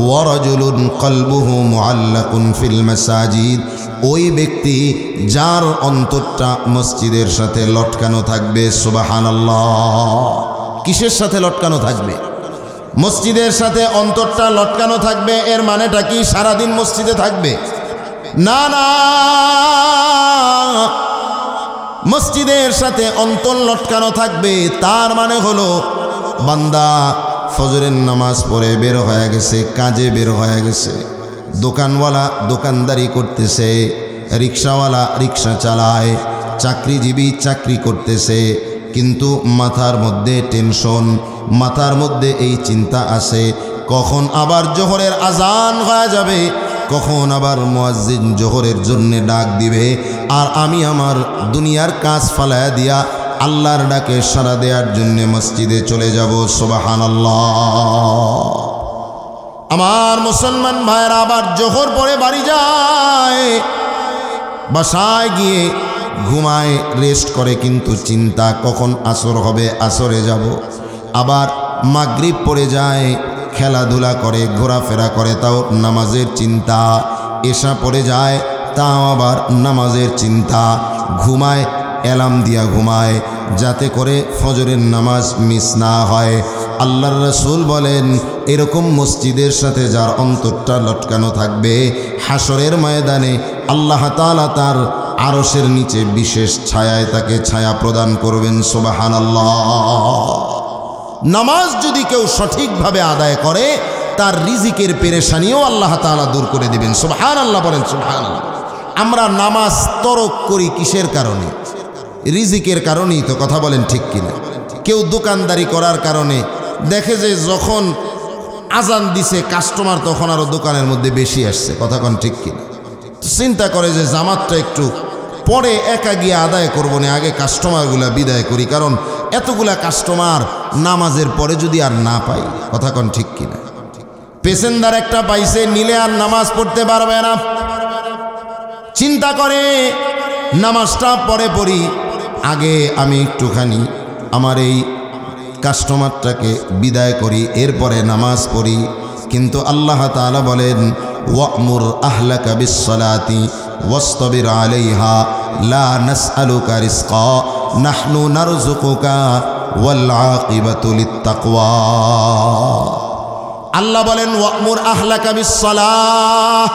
ওয়ারাজুলুন কলবুহু মুআল্লাকুন ফিল মাসাজিদ, ওই ব্যক্তি যার অন্তরটা মসজিদের সাথে লটকানো থাকবে। সুবহানাল্লাহ। কিসের সাথে লটকানো থাকবে? মসজিদের সাথে অন্তরটা লটকানো থাকবে। এর মানেটা কি সারাদিন মসজিদে থাকবে? না না, মসজিদের সাথে অন্তর লটকানো থাকবে তার মানে হলো বান্দা ফজরের নামাজ পড়ে বের হয়ে গেছে, কাজে বের হয়ে গেছে, দোকানওয়ালা দোকানদারি করতেছে, রিক্সাওয়ালা রিক্সা চালায়, চাকরিজীবী চাকরি করতেছে, কিন্তু মাথার মধ্যে টেনশন, মাথার মধ্যে এই চিন্তা আসে কখন আবার জোহরের আজান হয়ে যাবে, কখন আবার মুয়াজ্জিন জোহরের জন্য ডাক দিবে, আর আমি আমার দুনিয়ার কাজ ফালায়া দিয়া আল্লাহর ডাকে সাড়া দেওয়ার জন্য মসজিদে চলে যাব। সুবহানাল্লাহ। আমার মুসলমান ভাইয়েরা আবার জোহর পরে বাড়ি যায়, বাসায় গিয়ে ঘুমায় রেস্ট করে, কিন্তু চিন্তা কখন আসর হবে, আসরে যাব। আবার মাগরিব পড়ে যায়, খেলাধুলা করে, ঘোরাফেরা করে, তাও নামাজের চিন্তা। এশা পড়ে যায়, তাও আবার নামাজের চিন্তা। ঘুমায়, অ্যালার্ম দিয়া ঘুমায় যাতে করে ফজরের নামাজ মিস না হয়। আল্লাহর রাসূল বলেন, এরকম মসজিদের সাথে যার অন্তরটা লটকানো থাকবে, হাসরের ময়দানে আল্লাহ তাআলা তার আরশের নিচে বিশেষ ছায়ায় তাকে ছায়া প্রদান করবেন। সুবহানাল্লাহ। নামাজ যদি কেউ সঠিকভাবে আদায় করে, তার রিজিকের পেরেশানিও আল্লাহ তাআলা দূর করে দিবেন। সুবহানাল্লাহ বলেন, সুবহানাল্লাহ। আমরা নামাজ তরক করি কিসের কারণে? রিজিকের কারণেই তো, কথা বলেন ঠিক কিনা? কেউ দোকানদারি করার কারণে দেখে যে যখন আজান দিছে কাস্টমার তখন আরও দোকানের মধ্যে বেশি আসছে, কথা কন ঠিক কিনা? চিন্তা করে যে জামাতটা একটু পরে একা গিয়ে আদায় করবো না, আগে কাস্টমারগুলা বিদায় করি, কারণ এতগুলা কাস্টমার নামাজের পরে যদি আর না পাই, কথা কন ঠিক কিনা? পেসেঞ্জার একটা পাইছে, নিলে আর নামাজ পড়তে পারবে না, চিন্তা করে নামাজটা পরে পড়ি, আগে আমি একটুখানি আমার এই কাস্টমারটাকে বিদায় করি, এরপরে নামাজ পড়ি। কিন্তু আল্লাহ তাআলা বলেন, ওয়া'মুর আহলাকা বিস-সালাতি ওয়াসতাবির আলাইহা লা নাসআলুকা রিজকা নাহনু নারযুকুকা ওয়াল আকিবাতু লিত-তাকওয়া। আল্লাহ বলেন, ওয়া'মুর আহলাকা বিস-সালাহ,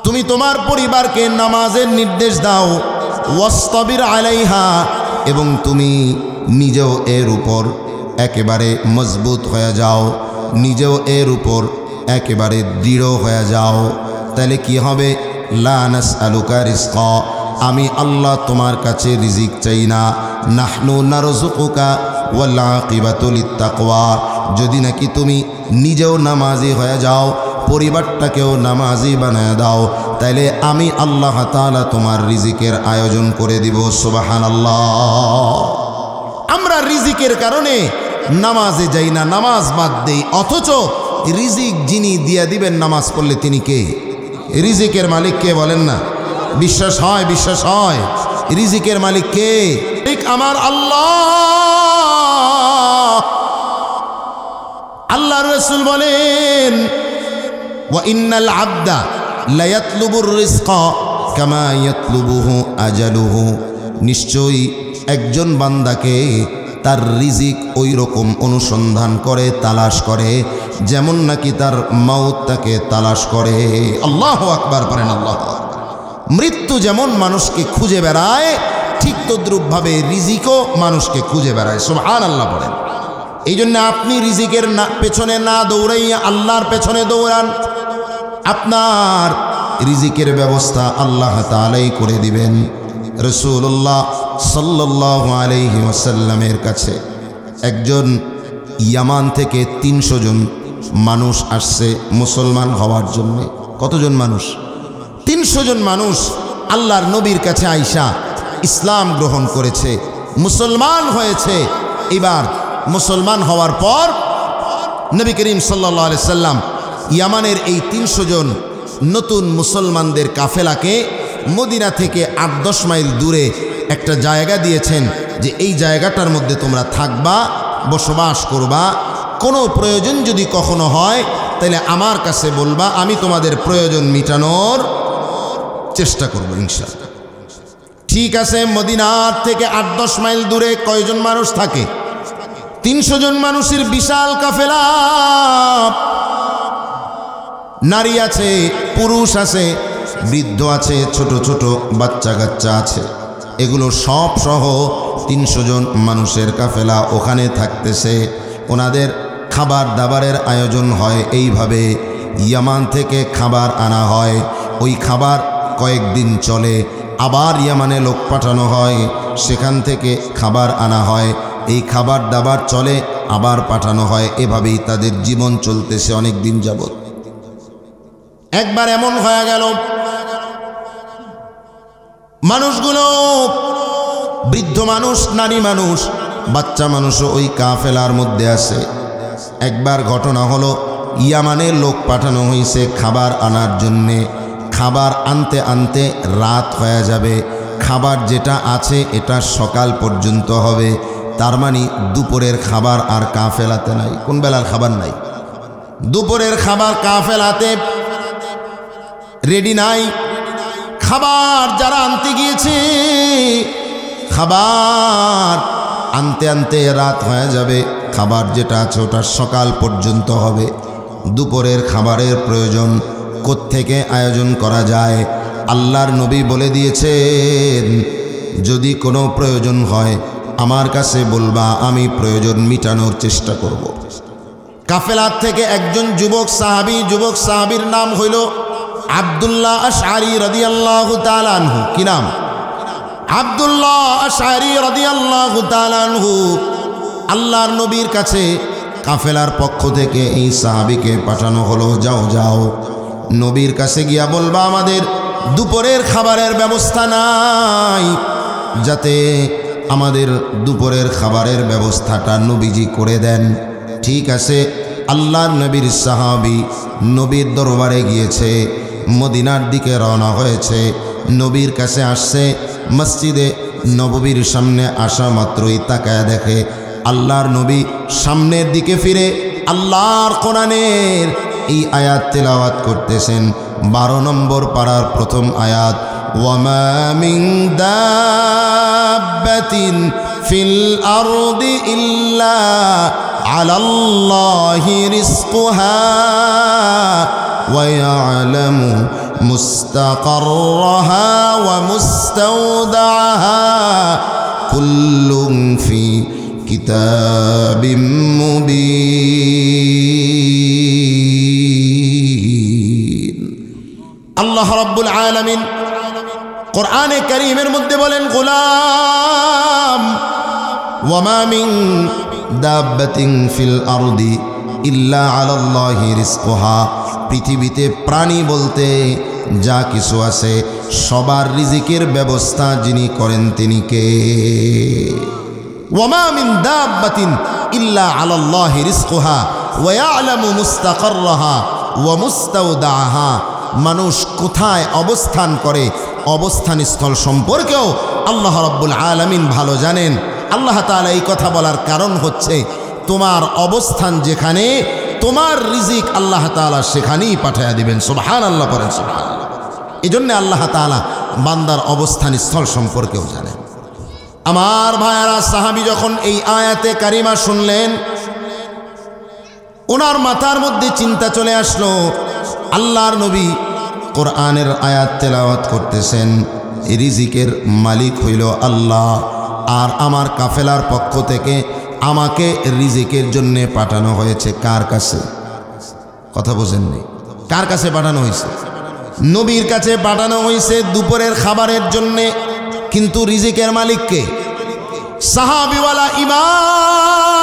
তুমি তোমার পরিবারকে নামাজের নির্দেশ দাও, ওয়াসতাবির আলাইহা, এবং তুমি নিজেও এর উপর একেবারে মজবুত হয়ে যাও, নিজেও এর উপর একেবারে দৃঢ় হয়ে যাও। তাহলে কি হবে? লা নাসআলুকা রিজকা, আমি আল্লাহ তোমার কাছে রিজিক চাই না, নাহনু নারযুকুকা ওয়াল আকিবাতু লিত-তাকওয়া। যদি নাকি তুমি নিজেও নামাজি হয়ে যাও, পরিবারটাকেও নামাজি বানায় দাও, তাইলে আমি আল্লাহ তাআলা তোমার রিজিকের আয়োজন করে দিব। সুবহানাল্লাহ। আমরা রিজিকের কারণে নামাজে যাই না, নামাজ বাদ দেই, অথচ রিজিক যিনি দিয়া দিবেন নামাজ পড়লে তিনি কে? রিজিকের মালিক কে বলেন না? বিশ্বাস হয়? বিশ্বাস হয়? রিজিকের মালিক কে? আমার আল্লাহ। আল্লাহর রাসূল বলেন, ওয়া ইন্নাল আবদা লা ইয়াতলুবুর রিজকা কামা ইয়াতলুবুহু আজালুহু, নিশ্চয়ই একজন বান্দাকে তার রিজিক ওই রকম অনুসন্ধান করে, তালাশ করে, যেমন নাকি তার মওত তাকে তালাশ করে। আল্লাহু আকবার পড়েন, আল্লাহু আকবার। মৃত্যু যেমন মানুষকে খুঁজে বেড়ায়, ঠিক তদ্রূপভাবে রিজিকও মানুষকে খুঁজে বেড়ায়। সুবহানাল্লাহ বলেন। এই জন্য আপনি রিজিকের পেছনে না দৌড়াইয়া আল্লাহর পেছনে দৌড়ান, আপনার রিজিকের ব্যবস্থা আল্লাহ তাআলাই করে দিবেন। রাসূলুল্লাহ সাল্লাল্লাহু আলাইহি ওয়াসাল্লামের কাছে একজন ইয়ামান থেকে 300 জন মানুষ আসছে মুসলমান হওয়ার জন্য। কতজন মানুষ? 300 জন মানুষ আল্লাহর নবীর কাছে আইসা ইসলাম গ্রহণ করেছে, মুসলমান হয়েছে। এবার মুসলমান হওয়ার পর নবী করিম সাল্লাল্লাহু আলাইহি সাল্লাম ইয়ামানের এই 300 জন নতুন মুসলমানদের কাফেলাকে মদিনা থেকে 8-10 মাইল দূরে একটা জায়গা দিয়েছেন, যে এই জায়গাটার মধ্যে তোমরা থাকবা, বসবাস করবা, কোনো প্রয়োজন যদি কখনো হয় তাহলে আমার কাছে বলবা, আমি তোমাদের প্রয়োজন মিটানোর চেষ্টা করব ইনশাআল্লাহ। ঠিক আছে, মদিনার থেকে 8-10 মাইল দূরে কয়জন মানুষ থাকে? 300 জন মানুষের বিশাল কাফেলা। নারী আছে, পুরুষ আছে, বৃদ্ধ আছে, ছোট ছোট বাচ্চা কাচ্চা আছে, এগুলো সব সহ 300 জন মানুষের কাফেলা ওখানে থাকতেছে। ওনাদের খাবার দাবারের আয়োজন হয় এইভাবে, ইয়ামান থেকে খাবার আনা হয়, ওই খাবার কয়েকদিন চলে, আবার ইয়ামানে লোক পাঠানো হয়, সেখান থেকে খাবার আনা হয়, এই খাবার দাবার চলে, আবার পাঠানো হয়, এভাবেই তাদের জীবন চলতেছে অনেক দিন যাবত। একবার এমন হয়ে গেল, মানুষগুলো বৃদ্ধ মানুষ, নারী মানুষ, বাচ্চা মানুষও ওই কাফেলার মধ্যে আছে। একবার ঘটনা হলো, ইয়ামানে লোক পাঠানো হয়েছে খাবার আনার জন্যে। খাবার আনতে আনতে রাত হয়ে যাবে, খাবার যেটা আছে এটা সকাল পর্যন্ত হবে। তার মানে দুপুরের খাবার আর কাফেলাতে নাই। কোন বেলার খাবার নাই? দুপুরের খাবার কাফেলাতে রেডি নাই। খাবার যারা আনতে গিয়েছে, খাবার আনতে আনতে রাত হয়ে যাবে। খাবার যেটা আছে ওটা সকাল পর্যন্ত হবে। দুপুরের খাবারের প্রয়োজন কোত্থেকে আয়োজন করা যায়? আল্লাহর নবী বলে দিয়েছেন, যদি কোনো প্রয়োজন হয় আমার কাছে বলবা, আমি প্রয়োজন মিটানোর চেষ্টা করব। কাফেলার থেকে একজন যুবক সাহাবীর নাম হইল আব্দুল্লাহ আশআরী রাদিয়াল্লাহু তাআলা আনহু। কি নাম? আব্দুল্লাহ আশআরী রাদিয়াল্লাহু তাআলা আনহু। আল্লাহর নবীর কাছে কাফেলার পক্ষ থেকে এই সাহাবীকে পাঠানো হলো, যাও যাও নবীর কাছে গিয়া বলবা আমাদের দুপুরের খাবারের ব্যবস্থা নাই, যাতে আমাদের দুপুরের খাবারের ব্যবস্থাটা নবীজি করে দেন। ঠিক আছে, আল্লাহর নবীর সাহাবী নবীর দরবারে গিয়েছে, মদিনার দিকে রওনা হয়েছে, নবীর কাছে আসছে। মসজিদে নববীর সামনে আসা মাত্রই তাকায় দেখে আল্লাহর নবী সামনের দিকে ফিরে আল্লাহর কোরআনের এই আয়াত তেলাওয়াত করতেছেন। 12 নম্বর পারার প্রথম আয়াত, ওয়ামা মিন দাব্বাতিন ফিল আরদি ইল্লা আলাল্লাহি রিজকুহা ওয়া ইয়ালামু মুস্তাকাররাহা ওয়া মুস্তাওদাআহা কুল্লুন ফি কিতাবিম মুবিন। আল্লাহ রাব্বুল আলামিন কোরআনে কারীমের মধ্যে বলেন, গোলাম ওয়ামা মিন দাব্বাতিন ফিল আরদি ইল্লা আলাল্লাহি রিজকুহা, পৃথিবীতে প্রাণী বলতে যা কিছু আছে সবার রিজিকের ব্যবস্থা যিনি করেন তিনি কে? ওয়ামা মিন দাব্বাতিন ইল্লা আলাল্লাহি রিজকুহা ওয়া ইয়ালামু মুস্তাকাররাহা ওয়া মুস্তাওদাআহা, মানুষ কোথায় অবস্থান করে অবস্থানস্থল সম্পর্কেও আল্লাহ রাব্বুল আলামিন ভালো জানেন। আল্লাহ তাআলা এই কথা বলার কারণ হচ্ছে, তোমার অবস্থান যেখানে তোমার রিজিক আল্লাহ তাআলা সেখানেই পাঠিয়ে দিবেন। সুবহানাল্লাহ পড়েন, সুবহানাল্লাহ। এই জন্য আল্লাহ তাআলা বান্দার অবস্থান স্থল সম্পর্কেও জানেন। আমার ভাইয়ারা, সাহাবী যখন এই আয়াতে কারিমা শুনলেন, ওনার মাথার মধ্যে চিন্তা চলে আসলো, আল্লাহর নবী কোরআনের আয়াত তেলাওয়াত করতেছেন, রিজিকের মালিক হইল আল্লাহ, আর আমার কাফেলার পক্ষ থেকে আমাকে রিজিকের জন্য পাঠানো হয়েছে কার কাছে? কথা বোঝেননি? কার কাছে পাঠানো হয়েছে? নবীর কাছে পাঠানো হয়েছে দুপুরের খাবারের জন্যে। কিন্তু রিজিকের মালিক কে? সাহাবীওয়ালা ঈমান,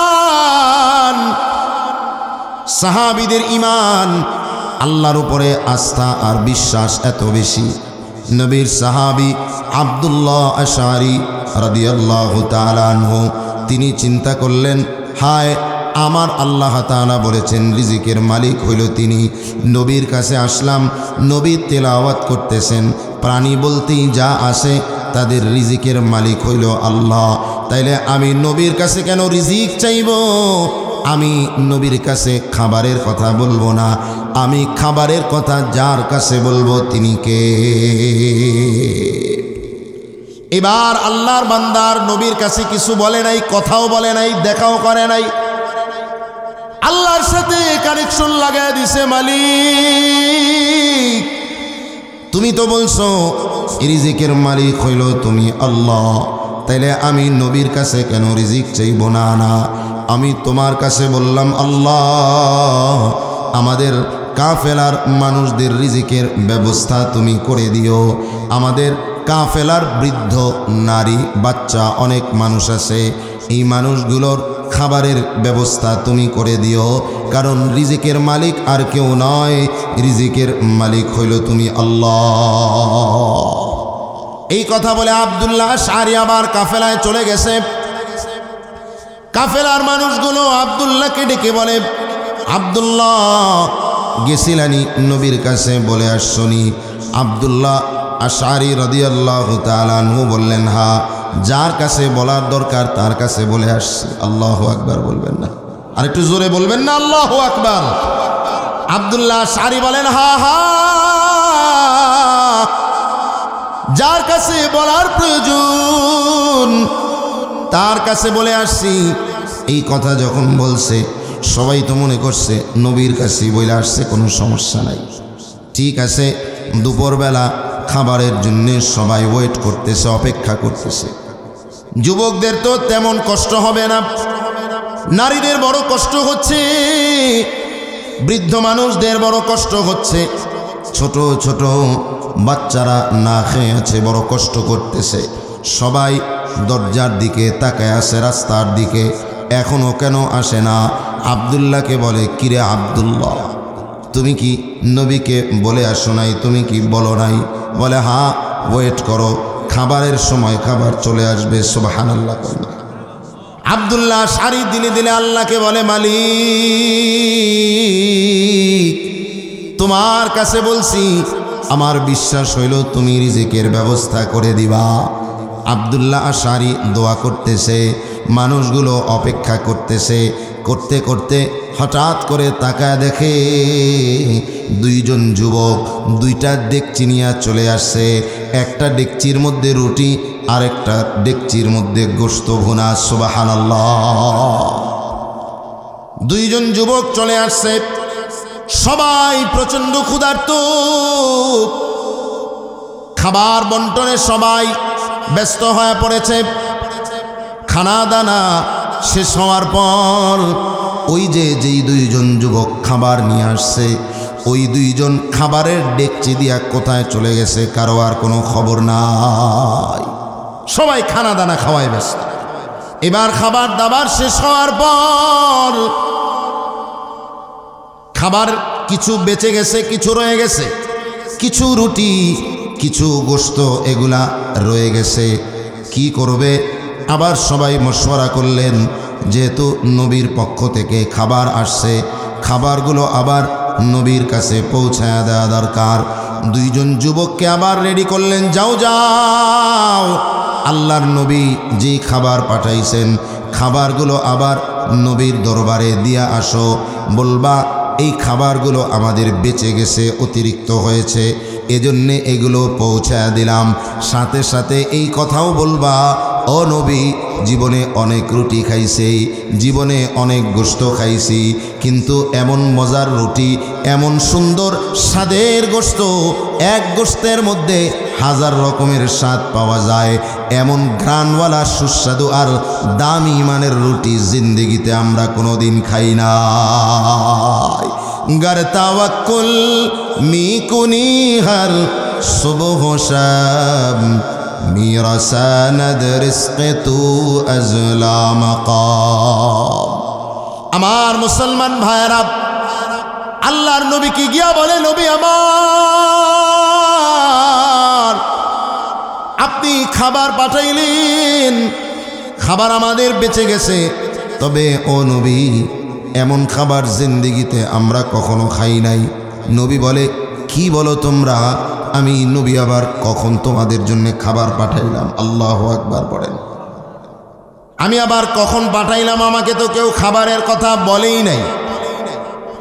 সাহাবীদের ঈমান, আল্লাহর উপরে আস্থা আর বিশ্বাস এত বেশি। নবীর সাহাবী আব্দুল্লাহ আশআরী রাদিয়াল্লাহু তাআলা আনহু, তিনি চিন্তা করলেন, হায় আমার আল্লাহ তাআলা বলেছেন রিজিকের মালিক হইল তিনি। নবীর কাছে আসলাম, নবী তেলাওয়াত করতেছেন, প্রাণী বলতেই যা আসে তাদের রিজিকের মালিক হইল আল্লাহ। তাইলে আমি নবীর কাছে কেন রিজিক চাইব? আমি নবীর কাছে খাবারের কথা বলবো না, আমি খাবারের কথা যার কাছে বলবো তিনি কে? এবার আল্লাহর বান্দার নবীর কাছে কিছু বলে নাই, কথাও বলে নাই, দেখাও করে নাই, আল্লাহর সাথে কানেকশন লাগায় দিছে। মালিক তুমি তো বলছো রিজিকের মালিক হইল তুমি আল্লাহ, তাইলে আমি নবীর কাছে কেন রিজিক চাইব না? না, আমি তোমার কাছে বললাম আল্লাহ আমাদের কাফেলার মানুষদের রিজিকের ব্যবস্থা তুমি করে দিও। আমাদের কাফেলার বৃদ্ধ নারী বাচ্চা অনেক মানুষ আছে, এই মানুষগুলোর খাবারের ব্যবস্থা তুমি করে দিও, কারণ রিজিকের মালিক আর কেউ নয়, রিজিকের মালিক হইল তুমি আল্লাহ। এই কথা বলে আব্দুল্লাহ আশআরী আবার কাফেলায় চলে গেছে। কাফেলার মানুষগুলো আব্দুল্লাহকে ডেকে বলে, আব্দুল্লাহ গেছিলানি নবীর কাছে বলে আসছনি? আব্দুল্লাহ আশআরী রাদিয়াল্লাহু তাআলা আনহু বললেন, হ্যাঁ, যার কাছে বলার দরকার তার কাছে বলে আসছি। আল্লাহু আকবার বলবেন না? আর একটু জোরে বলবেন না আল্লাহু আকবার? আব্দুল্লাহ আশআরী বলেন, হ্যাঁ হ্যাঁ, যার কাছে বলার প্রয়োজন তার কাছে বলে আসছি। এই কথা যখন বলছে সবাই তো মনে করছে নবীর কাছে বলে আসছে, কোনো সমস্যা নাই। ঠিক আছে, দুপুরবেলা খাবারের জন্য সবাই ওয়েট করতেছে, অপেক্ষা করতেছে। যুবকদের তো তেমন কষ্ট হবে না, নারীদের বড় কষ্ট হচ্ছে, বৃদ্ধ মানুষদের বড় কষ্ট হচ্ছে, ছোট ছোট বাচ্চারা না খেয়ে আছে, বড় কষ্ট করতেছে। সবাই দরজার দিকে তাকায় আছে, রাস্তার দিকে, এখনো কেন আসে না? আব্দুল্লাহকে বলে, কিরে আব্দুল্লাহ, তুমি কি নবীকে বলে আসো নাই? তুমি কি বলো নাই? বলে, হ্যাঁ, ওয়েট করো, খাবারের সময় খাবার চলে আসবে। সুবহানাল্লাহ। আব্দুল্লাহ আশআরী দিলে দিলে আল্লাহকে বলে, মালিক, তোমার কাছে বলছি, আমার বিশ্বাস হইল তুমি রিজিকের ব্যবস্থা করে দিবা। আব্দুল্লাহ আশআরী দোয়া করতেছে, মানুষগুলো অপেক্ষা করতেছে। করতে করতে হঠাৎ করে তাকায় দেখে দুইজন যুবক দুইটা ডেকচি নিয়ে চলে আসছে। একটা ডেকচির মধ্যে রুটি, আর একটা ডেকচির মধ্যে গোশত ভুনা। সুবহানাল্লাহ। দুইজন যুবক চলে আসছে, সবাই প্রচন্ড ক্ষুধার্ত, খাবার বন্টনে সবাই ব্যস্ত হয়ে পড়েছে। খানা দানা শেষ হওয়ার পর ওই যেই দুইজন যুবক খাবার নিয়ে আসছে, ওই দুইজন খাবারের ডেকচি দিয়া কোথায় চলে গেছে কারো আর কোনো খবর নাই। সবাই খানা দানা খাওয়ায় ব্যস্ত। এবার খাবার দাবার শেষ হওয়ার পর খাবার কিছু বেঁচে গেছে, কিছু রয়ে গেছে, কিছু রুটি, কিছু গোশত, এগুলা রয়ে গেছে। কি করবে? আবার সবাই মশওয়ারা করলেন, যেহেতু নবীর পক্ষ থেকে খাবার আসছে, খাবারগুলো আবার নবীর কাছে পৌঁছায় দেওয়া দরকার। দুইজন যুবককে আবার রেডি করলেন, যাও যাও, আল্লাহর নবী যে খাবার পাঠাইছেন খাবারগুলো আবার নবীর দরবারে দিয়া আসো। বলবা এই খাবারগুলো আমাদের বেঁচে গেছে, অতিরিক্ত হয়েছে, এজন্যে এগুলো পৌঁছায় দিলাম। সাথে সাথে এই কথাও বলবা, ও নবী, জীবনে অনেক রুটি খাইছি, জীবনে অনেক গোশত খাইছি, কিন্তু এমন মজার রুটি, এমন সুন্দর স্বাদের গোশত, এক গোশতের মধ্যে হাজার রকমের স্বাদ পাওয়া যায়, এমন ঘ্রাণওয়ালা সুস্বাদু আর দামি মানের রুটি জিন্দেগিতে আমরা কোনোদিন খাই না। गर तवक्कुल मी कुनी हर सुबह शाम मेरा सनद रिज़्क़ तू अज़ला मक़ाम। আমার মুসলমান ভাইরা, আল্লাহর নবী কি গিয়া বলে, নবী আমার, আপনি খাবার পাঠাইলেন, খাবার আমাদের বেঁচে গেছে, তবে ও নবী, এমন খাবার জিন্দেগিতে আমরা কখনো খাই নাই। নবী বলে, কি বলো তোমরা? আমি নবী আবার কখন তোমাদের জন্য খাবার পাঠাইলাম? আল্লাহু আকবার পড়েন। আমি আবার কখন পাঠাইলাম? আমাকে তো কেউ খাবারের কথা বলেই নাই।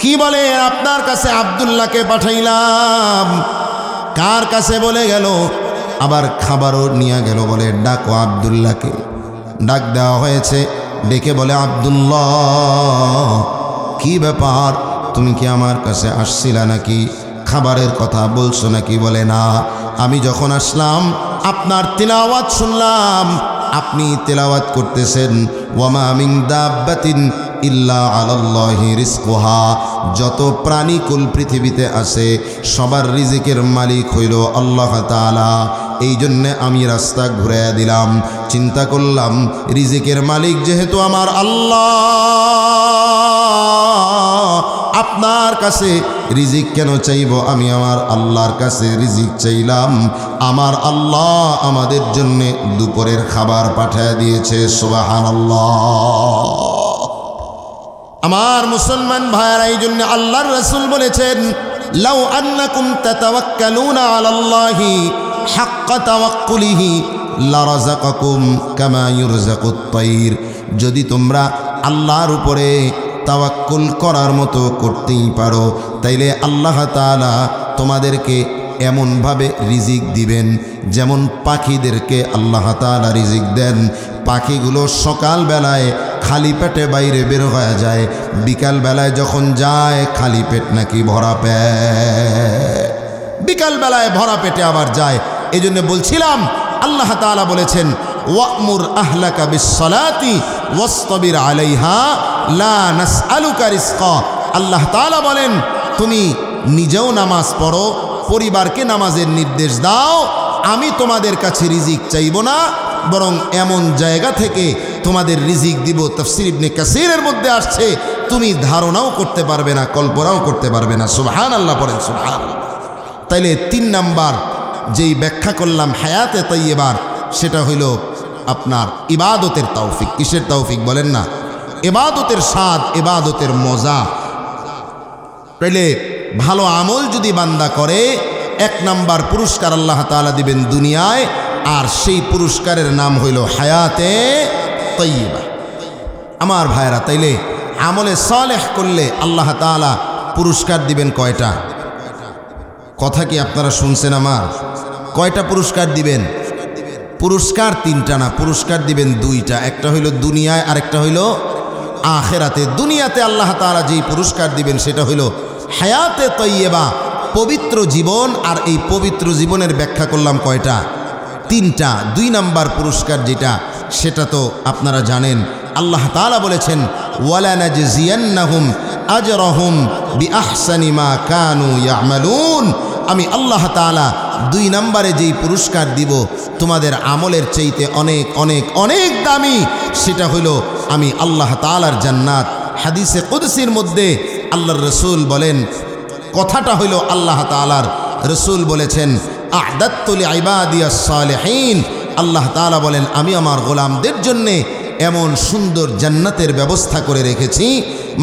কি বলে? আপনার কাছে আব্দুল্লাহকে পাঠাইলাম। কার কাছে বলে গেল? আবার খাবারও নিয়ে গেল, বলে ডাকো আব্দুল্লাহকে। ডাক দেওয়া হয়েছে, ডেকে বলে, আব্দুল্লাহ, কি ব্যাপার, তুমি কি আমার কাছে আসছিলা নাকি? খাবারের কথা বলছো নাকি? বলে, না, আমি যখন আসলাম আপনার তিলাওয়াত শুনলাম, আপনি তিলাওয়াত করতেছেন, ওয়ামা মিন দাব্বাতিন ইল্লা আলাল্লাহি রিজকুহা, যত প্রাণীকুল পৃথিবীতে আছে সবার রিজিকের মালিক হইল আল্লাহ তাআলা। এই জন্যে আমি রাস্তা ঘুরাইয়া দিলাম। চিন্তা করলাম, রিজিকের মালিক যেহেতু আমার আল্লাহ, আপনার কাছে রিজিক কেন চাইব? আমি আমার আল্লাহর কাছে রিজিক চাইলাম। আমার আল্লাহ আমাদের জন্য দুপুরের খাবার পাঠিয়ে দিয়েছে। সুবহানাল্লাহ। আমার মুসলমান ভাইয়েরা, এই জন্য আল্লাহর রাসূল বলেছেন, লাউ আন্নাকুম তাতাওয়াক্কালুনা আলাল্লাহি হাক্কা তাওয়াক্কুলিহি লারাযাকাকুম কামা ইউরযাকুত তাইর। যদি তোমরা আল্লাহর উপরে তাওয়াক্কুল করার মতো করতেই পারো, তাইলে আল্লাহ তাআলা তোমাদেরকে এমনভাবে রিজিক দিবেন যেমন পাখিদেরকে আল্লাহ তাআলা রিজিক দেন। পাখিগুলো সকালবেলায় খালি পেটে বাইরে বের হয়ে যায়, বিকালবেলায় যখন যায় খালি পেট নাকি ভরা পেট, বিকালবেলায় ভরা পেটে আবার যায়। এই জন্য বলছিলাম আল্লাহ তাআলা বলেছেন ওয়া'মুর আহলাকা বিস-সালাতি ওয়াসতাবির আলাইহা লা নাসআলুকা রিজকা। আল্লাহ তাআলা বলেন তুমি নিজেও নামাজ পড়ো, পরিবারকে নামাজের নির্দেশ দাও, আমি তোমাদের কাছে রিজিক চাইব না, বরং এমন জায়গা থেকে তোমাদের রিজিক দিব। তাফসীর ইবনে কাসীরের মধ্যে আসছে তুমি ধারণাও করতে পারবে না, কল্পনাও করতে পারবে না। সুবহানাল্লাহ পড়েন সুবহানাল্লাহ। তাইলে 3 নাম্বার যেই ব্যাখ্যা করলাম হায়াতে তাইয়্যিবার, সেটা হইল আপনার ইবাদতের তৌফিক। কিসের তৌফিক বলেন না? ইবাদতের স্বাদ, ইবাদতের মজা। তাইলে ভালো আমল যদি বান্দা করে 1 নাম্বার পুরস্কার আল্লাহ তাআলা দিবেন দুনিয়ায়, আর সেই পুরস্কারের নাম হইল হায়াতে তাইয়্যিবা। আমার ভাইরা, তাইলে আমলে সালেহ করলে আল্লাহ তাআলা পুরস্কার দিবেন কয়টা? কথা কি আপনারা শুনছেন আমার? কয়টা পুরস্কার দিবেন? পুরস্কার 3টা না, পুরস্কার দিবেন 2টা। একটা হইল দুনিয়ায়, আরেকটা হইল আখিরাতে। দুনিয়াতে আল্লাহ তাআলা যেই পুরস্কার দিবেন সেটা হইল হায়াতে তাইয়্যিবা, পবিত্র জীবন। আর এই পবিত্র জীবনের ব্যাখ্যা করলাম কয়টা? 3টা। 2 নাম্বার পুরস্কার যেটা, সেটা তো আপনারা জানেন। আল্লাহ তাআলা বলেছেন ওয়ালা নাজজিয়ান্নাহুম আজরাহুম বিআহসানি মা কানু ইয়ামালুন। আমি আল্লাহ তাআলা 2 নাম্বারে যেই পুরস্কার দিব তোমাদের আমলের চাইতে অনেক অনেক অনেক দামি, সেটা হইল আমি আল্লাহ তাআলার জান্নাত। হাদিসে কুদসির মধ্যে আল্লাহর রাসূল বলেন, কথাটা হইল আল্লাহ তাআলার, রাসূল বলেছেন আ'দাততু লিইবাদিয়াস সালিহিন। আল্লাহ তাআলা বলেন আমি আমার গোলামদের জন্য এমন সুন্দর জান্নাতের ব্যবস্থা করে রেখেছি,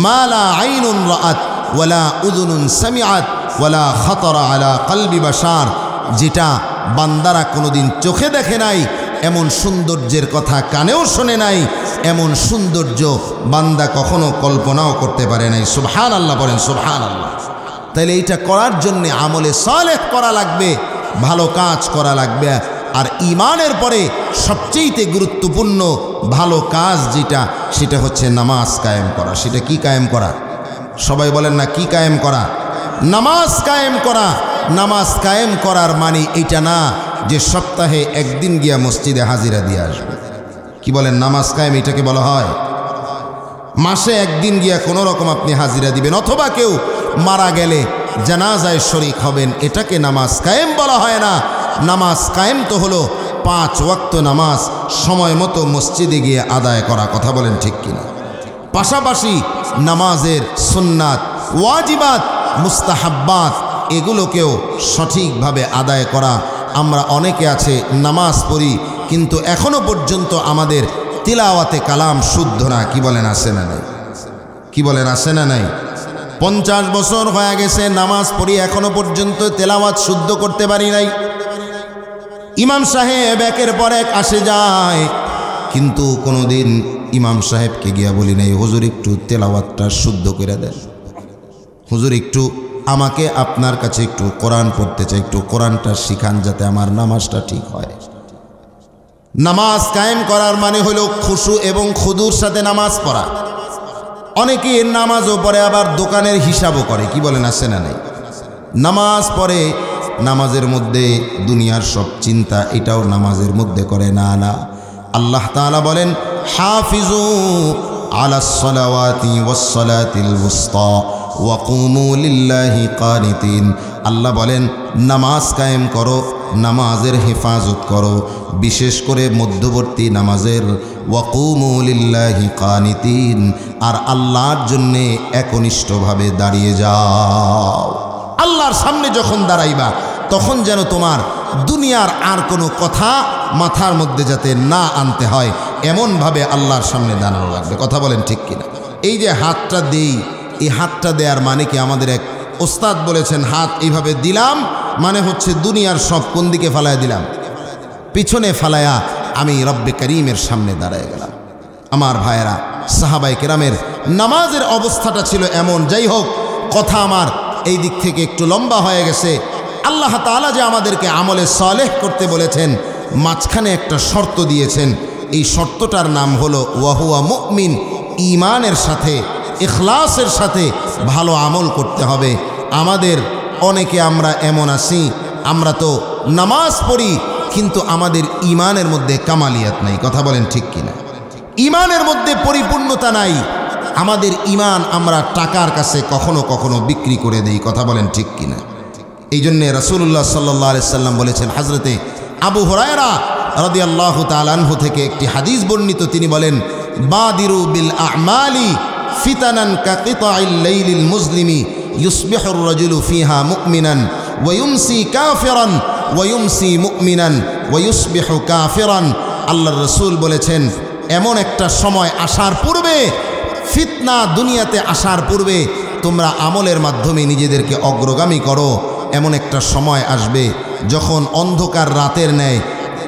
মা লা আইনুন রাআত ওয়ালা উযুনুন সামিআত ওয়ালা খাতারা আলা কলবি বাশার, যেটা বান্দারা কোনোদিন চোখে দেখে নাই, এমন সৌন্দর্যের কথা কানেও শোনে নাই, এমন সৌন্দর্য বান্দা কখনো কল্পনাও করতে পারে নাই। সুবহানাল্লাহ বলেন সুবহানাল্লাহ। তাইলে এইটা করার জন্যে আমলে সালেহ করা লাগবে, ভালো কাজ করা লাগবে। আর ঈমানের পরে সবচেয়ে গুরুত্বপূর্ণ ভালো কাজ যেটা, সেটা হচ্ছে নামাজ কায়েম করা। সেটা কি কায়েম করা? সবাই বলেন না, কি কায়েম করা? নামাজ কায়েম করা। নামাজ কায়েম করার মানে এটা না যে সপ্তাহে 1 দিন গিয়া মসজিদে হাজিরা দিয়ে আসবে। কি বলেন? নামাজ কায়েম এটাকে বলা হয়। মাসে 1 দিন গিয়া কোনো রকম আপনি হাজিরা দিবেন, অথবা কেউ মারা গেলে জানাজায় শরীক হবেন, এটাকে নামাজ কায়েম বলা হয় না। নামাজ কায়েম তো হলো 5 ওয়াক্ত নামাজ সময় মতো মসজিদে গিয়ে আদায় করা। কথা বলেন ঠিক কিনা? পাশাপাশি নামাজের সুন্নাত, ওয়াজিবাত, মুস্তাহাব্বাত এগুলোকেও সঠিকভাবে আদায় করা। আমরা অনেকে আছে নামাজ পড়ি কিন্তু এখনো পর্যন্ত আমাদের তিলাওয়াতে কালাম শুদ্ধ না। কি বলেন, আসে না নাই? কি বলেন, আসে না নাই? 50 বছর হয়ে গেছে নামাজ পড়ি, এখনো পর্যন্ত তেলাওয়াত শুদ্ধ করতে পারি নাই। ইমাম সাহেব একের পর এক আসে যায়, কিন্তু কোনোদিন ইমাম সাহেবকে গিয়া বলি নাই হুজুর একটু তেলাওয়াতটা শুদ্ধ করে দেন, হুজুর একটু আমাকে আপনার কাছে একটু কোরআন পড়তে চাই, একটু কোরআনটা শিখান যাতে আমার নামাজটা ঠিক হয়। নামাজ কায়েম করার মানে হলো খুশু এবং খুদুর সাথে নামাজ পড়া। অনেকে নামাজও পড়ে আবার দোকানের হিসাবও করে। কি বলেন, আসে না নাই? নামাজ পড়ে, নামাজের মধ্যে দুনিয়ার সব চিন্তা এটাও নামাজের মধ্যে করে না। না, আল্লাহ তাআলা বলেন হাফিজু আলাস সালাওয়াতি ওয়াস সালাতিল উসতা ওয়া কুমু লিল্লাহি কানিতিন। আল্লাহ বলেন নামাজ কায়েম করো, নামাজের হেফাজত করো, বিশেষ করে মধ্যবর্তী নামাজের। ওয়া কুমু লিল্লাহি কানিতিন, আর আল্লাহর জন্যে একনিষ্ঠভাবে দাঁড়িয়ে যাও। আল্লাহর সামনে যখন দাঁড়াইবা তখন যেন তোমার দুনিয়ার আর কোনো কথা মাথার মধ্যে যাতে না আনতে হয়, এমনভাবে আল্লাহর সামনে দাঁড়ানো লাগবে। কথা বলেন ঠিক কিনা? এই যে হাতটা দেই, এই হাতটা দেওয়ার মানে কি? আমাদের এক ওস্তাদ বলেছেন হাত এইভাবে দিলাম মানে হচ্ছে দুনিয়ার সব কোন দিকে ফালায়া দিলাম, পিছনে ফালায়া আমি রব্বে করিমের সামনে দাঁড়ায় গেলাম। আমার ভাইয়েরা, সাহাবায়ে কেরামের নামাজের অবস্থাটা ছিল এমন। যাই হোক, কথা আমার এই দিক থেকে একটু লম্বা হয়ে গেছে। আল্লাহ তাআলা যে আমাদেরকে আমলে সালেহ করতে বলেছেন, মাঝখানে একটা শর্ত দিয়েছেন। এই শর্তটার নাম হলো ওয়াহুয়া মুমিন। ঈমানের সাথে, ইখলাসের সাথে ভালো আমল করতে হবে। আমাদের অনেকে আমরা এমন আছি, আমরা তো নামাজ পড়ি কিন্তু আমাদের ঈমানের মধ্যে কামালিয়াত নাই। কথা বলেন ঠিক কিনা? ঈমানের মধ্যে পরিপূর্ণতা নাই। আমাদের ঈমান আমরা টাকার কাছে কখনো কখনো বিক্রি করে দেই। কথা বলেন ঠিক কিনা? এই জন্যে রাসূলুল্লাহ সাল্লাল্লাহু আলাইহি সাল্লাম বলেছেন, হযরতে আবু হুরায়রা রাদিয়াল্লাহু তাআলা আনহু থেকে একটি হাদিস বর্ণিত, তিনি বলেন, বাদিরু বিল আ'মালি ফিতানান কাকিতাইল লাইলিল মুজলিমি ইউসবিহুর রাজুলু ফিহা মুমিনান ওয়া ইউমসি কাফিরান ওয়া ইউমসি মুমিনান ওয়া ইউসবিহু কাফিরান। আল্লাহর রাসূল বলেছেন, এমন একটা সময় আসার পূর্বে, ফিতনা দুনিয়াতে আসার পূর্বে তোমরা আমলের মাধ্যমে নিজেদেরকে অগ্রগামী করো। এমন একটা সময় আসবে যখন অন্ধকার রাতের ন্যায়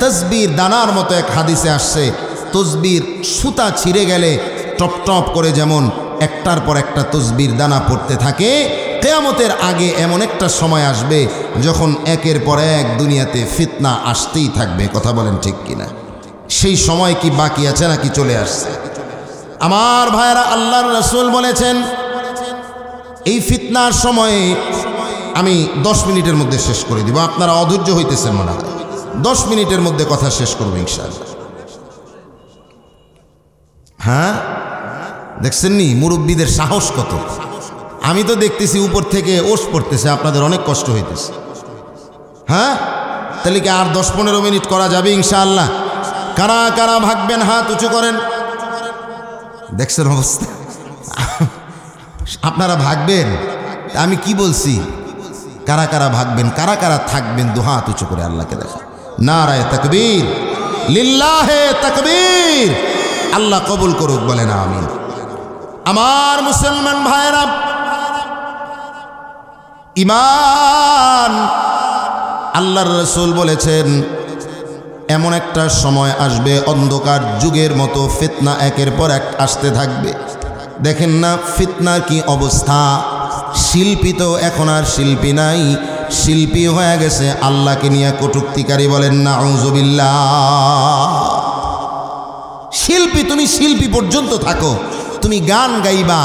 তসবির দানার মতো, এক হাদিসে আসছে, তসবির সুতা ছিঁড়ে গেলে টপ টপ করে যেমন একটার পর একটা তসবির দানা পড়তে থাকে, কিয়ামতের আগে এমন একটা সময় আসবে যখন একের পর এক দুনিয়াতে ফিতনা আসতেই থাকবে। কথা বলেন ঠিক কিনা? সেই সময় কি বাকি আছে নাকি চলে আসছে? আমার ভাইয়েরা, আল্লাহর রাসূল বলেছেন, এই ফিতনার সময়ে আমি 10 মিনিটের মধ্যে শেষ করে দিব। আপনারা অধৈর্য হইতেছেন মনে হয়। 10 মিনিটের মধ্যে কথা শেষ করবো ইনশাআল্লাহ। হ্যাঁ, দেখছেন নি মুরব্বীদের সাহস কত? আমি তো দেখতেছি উপর থেকে ওস পড়তেছে, আপনাদের অনেক কষ্ট হইতেছে। হ্যাঁ, তাহলে কি আর 10-15 মিনিট করা যাবে ইনশাআল্লাহ? কারা কারা ভাগবেন হাত উঁচু করেন। দেখছেন অবস্থা? আপনারা ভাগবেন? আমি কি বলছি? কারা কারা ভাগবেন, কারা কারা থাকবেন, দু হাত উঁচু করে আল্লাহকে দেখা। নারায়ে তাকবীর, লিল্লাহে তাকবীর। আল্লাহ কবুল করুক, বলেন আমিন। আমার মুসলমান ভাইরা, ঈমান, আল্লাহর রাসূল বলেছেন, এমন একটা সময় আসবে অন্ধকার যুগের মতো ফিতনা একের পর এক আসতে থাকবে। দেখেন না ফিতনার কি অবস্থা। শিল্পী তো এখন আর শিল্পী নাই, শিল্পী হয়ে গেছে আল্লাহকে নিয়ে কটূক্তিকারী। বলেন নাউযুবিল্লাহ। শিল্পী, তুমি শিল্পী পর্যন্ত থাকো, তুমি গান গাইবা,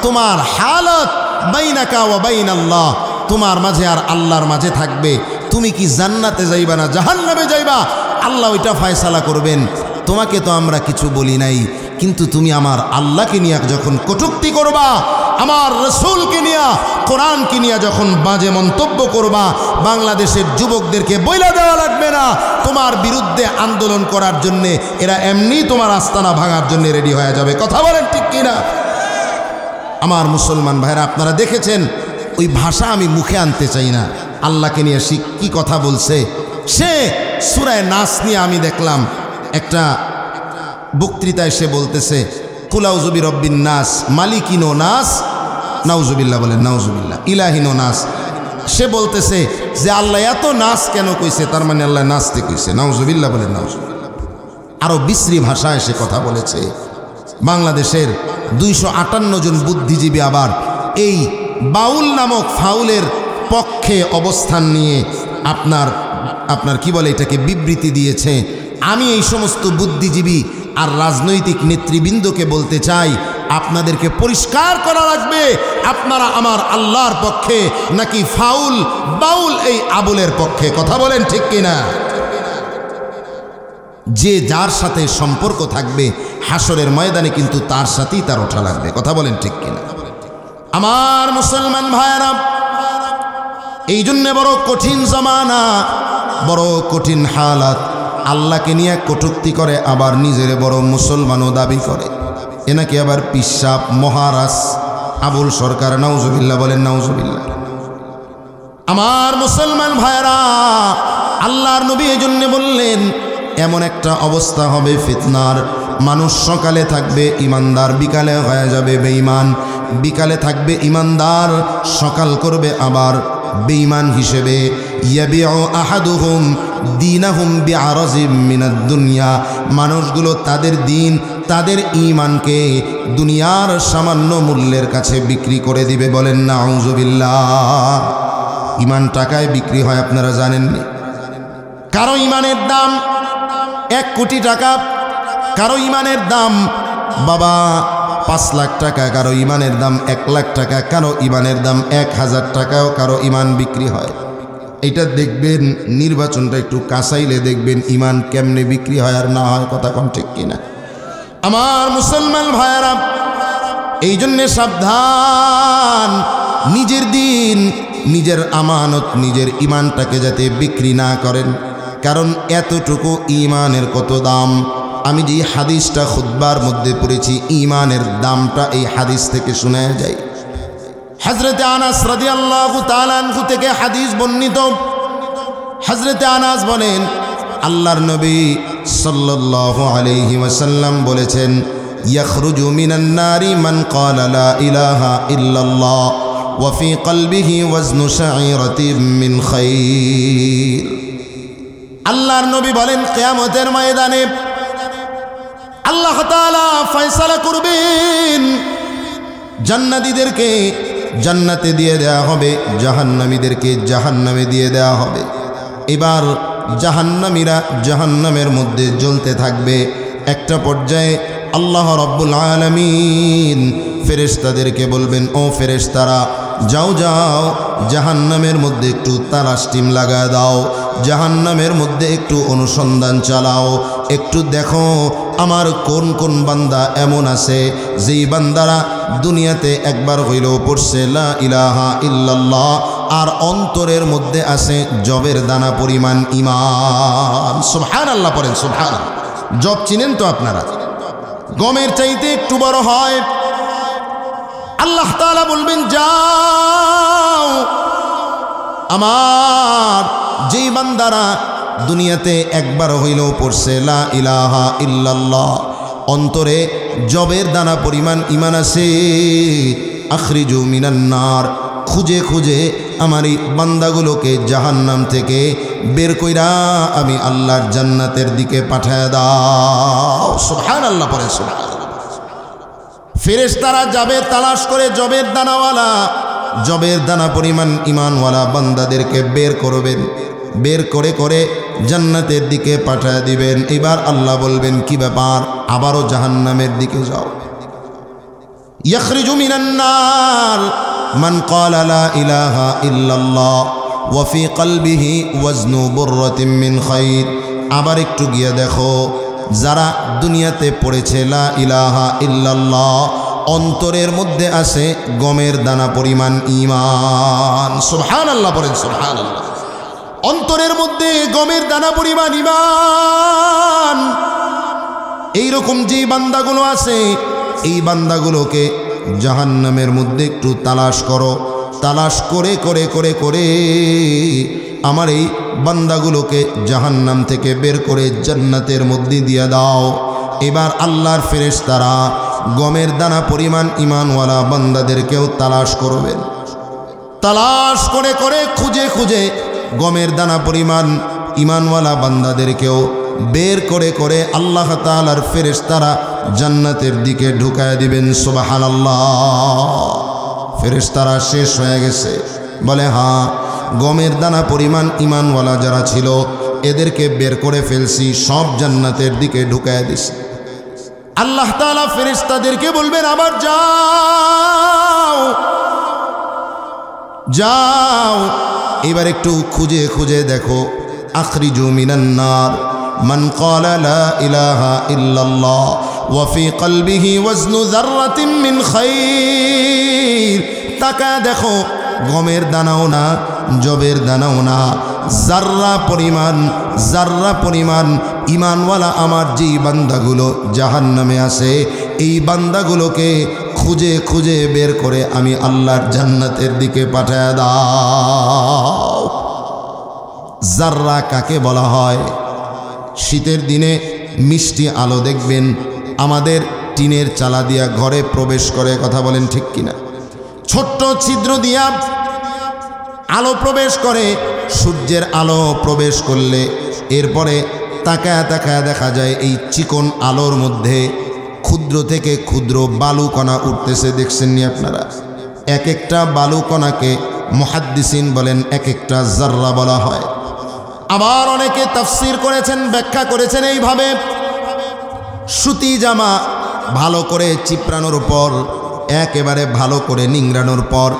তোমার হালত বাইনাকা ওয়া বাইনাল্লাহ, তোমার মাঝে আর আল্লাহর মাঝে থাকবে। তুমি কি জান্নাতে যাইবা না জাহান্নামে যাইবা, আল্লাহ ওইটা ফয়সালা করবেন। তোমাকে তো আমরা কিছু বলি নাই, কিন্তু তুমি আমার আল্লাহকে নিয়ে যখন কটূক্তি করবা, আমার রাসূলকে নিয়ে, কোরআনকে নিয়ে যখন বাজে মন্তব্য করবা, বাংলাদেশের যুবকদেরকে বইলা দেওয়া লাগবে না তোমার বিরুদ্ধে আন্দোলন করার জন্যে। এরা এমনি তোমার আস্তানা ভাঙার জন্য রেডি হয়ে যাবে। কথা বলেন ঠিক কিনা? আমার মুসলমান ভাইরা, আপনারা দেখেছেন, ওই ভাষা আমি মুখে আনতে চাই না। আল্লাহকে নিয়ে কি কথা বলছে সে। সূরা নাস নিয়ে আমি দেখলাম একটা বক্তৃতায় সে বলতেছে, কুল আউযু বিরব্বিন নাস মালিকিনো নাস, নাউজুবিল্লাহ, বলেন নাউজুবিল্লাহ, ইলাহিনো নাস। সে বলতেছে যে আল্লাহ এত নাস কেন কইছে, তার মানে আল্লাহ নাচতে কইছে। নাউজুবিল্লাহ, বলেন নাউজুবিল্লাহ। আরো বিশ্রী ভাষায় সে কথা বলেছে। বাংলাদেশের 258 জন বুদ্ধিজীবী আবার এই বাউল নামক ফাউলের পক্ষে অবস্থান নিয়ে আপনার কি বলে এটাকে বিবৃতি দিয়েছে। আমি এই সমস্ত বুদ্ধিজীবী আর রাজনৈতিক নেতৃবৃন্দকে বলতে চাই, আপনাদেরকে পরিষ্কার করা লাগবে, আপনারা আমার আল্লাহর পক্ষে নাকি ফাউল বাউল এই আবুলের পক্ষে। কথা বলেন ঠিক কিনা? যে যার সাথে সম্পর্ক থাকবে হাসরের ময়দানে কিন্তু তার সাথেই তার ওঠা লাগবে। কথা বলেন ঠিক কিনা? আমার মুসলমান ভাইয়েরা, এই জন্য বড় কঠিন জামানা, বড় কঠিন হালাত। আল্লাহকে নিয়ে কটূক্তি করে, আবার নিজের বড় মুসলমানও দাবি করে। এনাকে আবার পিসাব মহারাজ আবুল সরকার। নাউজুবিল্লাহ, বলেন নাউজুবিল্লাহ। আমার মুসলমান ভাইয়েরা, আল্লাহর নবী এই জন্য বললেন, এমন একটা অবস্থা হবে ফিতনার, মানুষ সকালে থাকবে ইমানদার, বিকালে হয়ে যাবে বেঈমান, বিকালে থাকবে ইমানদার, সকাল করবে আবার বেঈমান হিসেবে। ইয়াবিউ আহাদুহুম দীনাহুম বিআরাজিম মিনাদ দুনিয়া, মানুষগুলো তাদের দিন তাদের ঈমানকে দুনিয়ার সামান্য মূল্যের কাছে বিক্রি করে দিবে। বলেন নাউযুবিল্লাহ। ঈমান টাকায় বিক্রি হয় আপনারা জানেননি? কারো ঈমানের দাম 1 কোটি টাকা, কারো ঈমানের দাম বাবা 5 লাখ টাকা, কারো ঈমানের দাম 1 লাখ টাকা, কারো ঈমানের দাম 1000 টাকাও কারো ঈমান বিক্রি হয়। এটা দেখবেন, নির্বাচনটা একটু কাঁচাইলে দেখবেন ঈমান কেমনে বিক্রি হয় আর না হয়। কথা কোন ঠিক কিনা? আমার মুসলমান ভাইয়েরা, এই জন্যে সাবধান, নিজের দিন, নিজের আমানত, নিজের ঈমানটাকে যাতে বিক্রি না করেন। কারণ এতটুকু ঈমানের কত দাম। আমি যে হাদিসটা খুতবার মধ্যে পড়েছি, ঈমানের দামটা এই হাদিস থেকে শোনা যায়। হযরতে আনাস রাদিয়াল্লাহু তাআলা আনহু থেকে হাদিস বর্ণিত। হযরতে আনাস বলেন, আল্লাহর নবী সাল্লাল্লাহু আলাইহি ওয়াসাল্লাম বলেছেন, ইয়াখরুজু মিনান নারি মান ক্বালা লা ইলাহা ইল্লাল্লাহ ওয়া ফি কলবিহি ওয়াজনু শাঈরাতিন মিন খায়র। আল্লাহর নবী বলেন, কিয়ামতের ময়দানে আল্লাহ তাআলা ফয়সালা করবেন, জান্নাতীদেরকে জান্নাতে দিয়ে দেয়া হবে, জাহান্নামীদেরকে জাহান্নামে দিয়ে দেয়া হবে। এবার জাহান্নামীরা জাহান্নামের মধ্যে জ্বলতে থাকবে। একটা পর্যায়ে আল্লাহ রাব্বুল আলামিন ফেরেশতাদেরকে বলবেন, ও ফেরেশতারা, যাও যাও জাহান্নামের মধ্যে একটু তালাশ টিম লাগা দাও, জাহান্নামের মধ্যে একটু অনুসন্ধান চালাও, একটু দেখো আমার কোন কোন বান্দা এমন আছে যেই বান্দারা দুনিয়াতে একবার হইলেও পড়ছে লা ইলাহা ইল্লাল্লাহ, আর অন্তরের মধ্যে আছে জবের দানা পরিমাণ ঈমান। সুবহানাল্লাহ পড়েন, সুবহানাল্লাহ। জব চিনেন তো আপনারা? গমের চাইতে একটু বড় হয়। আল্লাহ তাআলা বলবেন, যাও আমার যেই বান্দারা দুনিয়াতে একবার হইলেও পড়ছে লা ইলাহা ইল্লাল্লাহ, অন্তরে জবের দানা পরিমাণ ঈমান আছে, আখরিজু মিনান নার, খুঁজে খুঁজে আমার এই বান্দাগুলোকে জাহান্নাম থেকে বের কইরা আমি আল্লাহর জান্নাতের দিকে পাঠায় দাও। সুবহানাল্লাহ পড়ে, সুবহানাল্লাহ। ফেরেশতারা যাবে তালাশ করে জবের দানাওয়ালা, জবের দানা পরিমাণ ঈমানওয়ালা বান্দাদেরকে বের করবেন, বের করে করে জান্নাতের দিকে পাঠায় দিবেন। এবার আল্লাহ বলবেন, কি ব্যাপার, আবারও জাহান্নামের দিকে যাও। ইয়াখরিজু মিনান নার মান ক্বালা লা ইলাহা ইল্লাল্লাহ ওয়া ফি কলবিহি ওয়াজনু বুররাতিন মিন খায়র। আবার একটু গিয়ে দেখো, যারা দুনিয়াতে পড়েছে লা ইলাহা ইল্লাল্লাহ, অন্তরের মধ্যে আছে গমের দানা পরিমাণ ঈমান। সুবহানাল্লাহ পড়েন, সুবহানাল্লাহ। অন্তরের মধ্যে গমের দানা পরিমাণ ঈমান। এইরকম যে বান্দাগুলো আছে, এই বান্দাগুলোকে জাহান্নামের মধ্যে একটু তালাশ করো, তালাশ করে করে করে করে আমার এই বান্দাগুলোকে জাহান্নাম থেকে বের করে জান্নাতের মধ্যে দিয়ে দাও। এবার আল্লাহর ফেরেশতারা গমের দানা পরিমাণ ঈমানওয়ালা বান্দাদেরকেও তালাশ করবেন। তালাশ করে করে খুঁজে খুঁজে গমের দানা পরিমাণ ঈমানওয়ালা বান্দাদেরকেও বের করে করে আল্লাহ তাআলার ফেরেশতারা জান্নাতের দিকে ঢুকায় দিবেন। সুবহানাল্লাহ। ফেরেশতারা শেষ হয়ে গেছে? বলে হ্যাঁ, গমের দানা পরিমাণ ঈমানওয়ালা যারা ছিল এদেরকে বের করে ফেলছি, সব জান্নাতের দিকে ঢুকায় দিছি। আল্লাহ তাআলা ফেরেশতাদেরকে বলবেন, আবার যাও যাও, এবার একটু খুঁজে খুঁজে দেখো, আখরিজু মিনান নার মান ক্বালা লা ইলাহা ইল্লাল্লাহ ওয়া ফি কলবিহি ওয়াজনু যাররাতিন মিন খায়র। তাকা দেখো, গমের দানাও না, জবের দানাও না, জাররা পরিমাণ ঈমানওয়ালা আমার যেই বান্দাগুলো জাহান্নামে আছে, এই বান্দাগুলোকে খুঁজে খুঁজে বের করে আমি আল্লাহর জান্নাতের দিকে পাঠায় দাও। জাররা কাকে বলা হয়? শীতের দিনে মিষ্টি আলো দেখবেন আমাদের টিনের চালা দিয়া ঘরে প্রবেশ করে, কথা বলেন ঠিক কিনা? ছোট্ট ছিদ্র দিয়া আলো প্রবেশ করে, সূর্যের আলো প্রবেশ করলে এরপরে তাকায় তাকায় দেখা যায় এই চিকন আলোর মধ্যে ক্ষুদ্র থেকে ক্ষুদ্র বালুকণা উঠতেছে। দেখছেন নি আপনারা? এক একটা বালুকণাকে মুহাদ্দিসিন বলেন এক একটা জাররা বলা হয়। আবার অনেকে তাফসীর করেছেন, ব্যাখ্যা করেছেন এইভাবে, সুতি জামা ভালো করে চিপড়ানোর পর, একেবারে ভালো করে নিংড়ানোর পর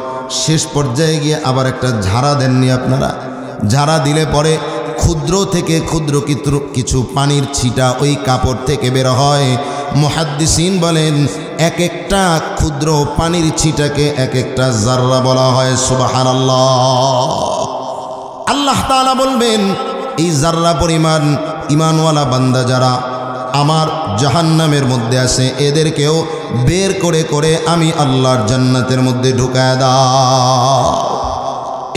শেষ পর্যায়ে গিয়ে আবার একটা ঝাড়া দেননি আপনারা? ঝাড়া দিলে পরে ক্ষুদ্র থেকে ক্ষুদ্র কিছু পানির ছিটা ওই কাপড় থেকে বের হয়। মুহাদ্দিসিন বলেন এক একটা ক্ষুদ্র পানির ছিটাকে এক একটা জাররা বলা হয়। সুবহানাল্লাহ। আল্লাহ তাআলা বলবেন এই জাররা পরিমাণ ঈমানওয়ালা বান্দা যারা আমার জাহান্নামের মধ্যে আছে, এদেরকেও বের করে করে আমি আল্লাহর জান্নাতের মধ্যে ঢুকায় দাও।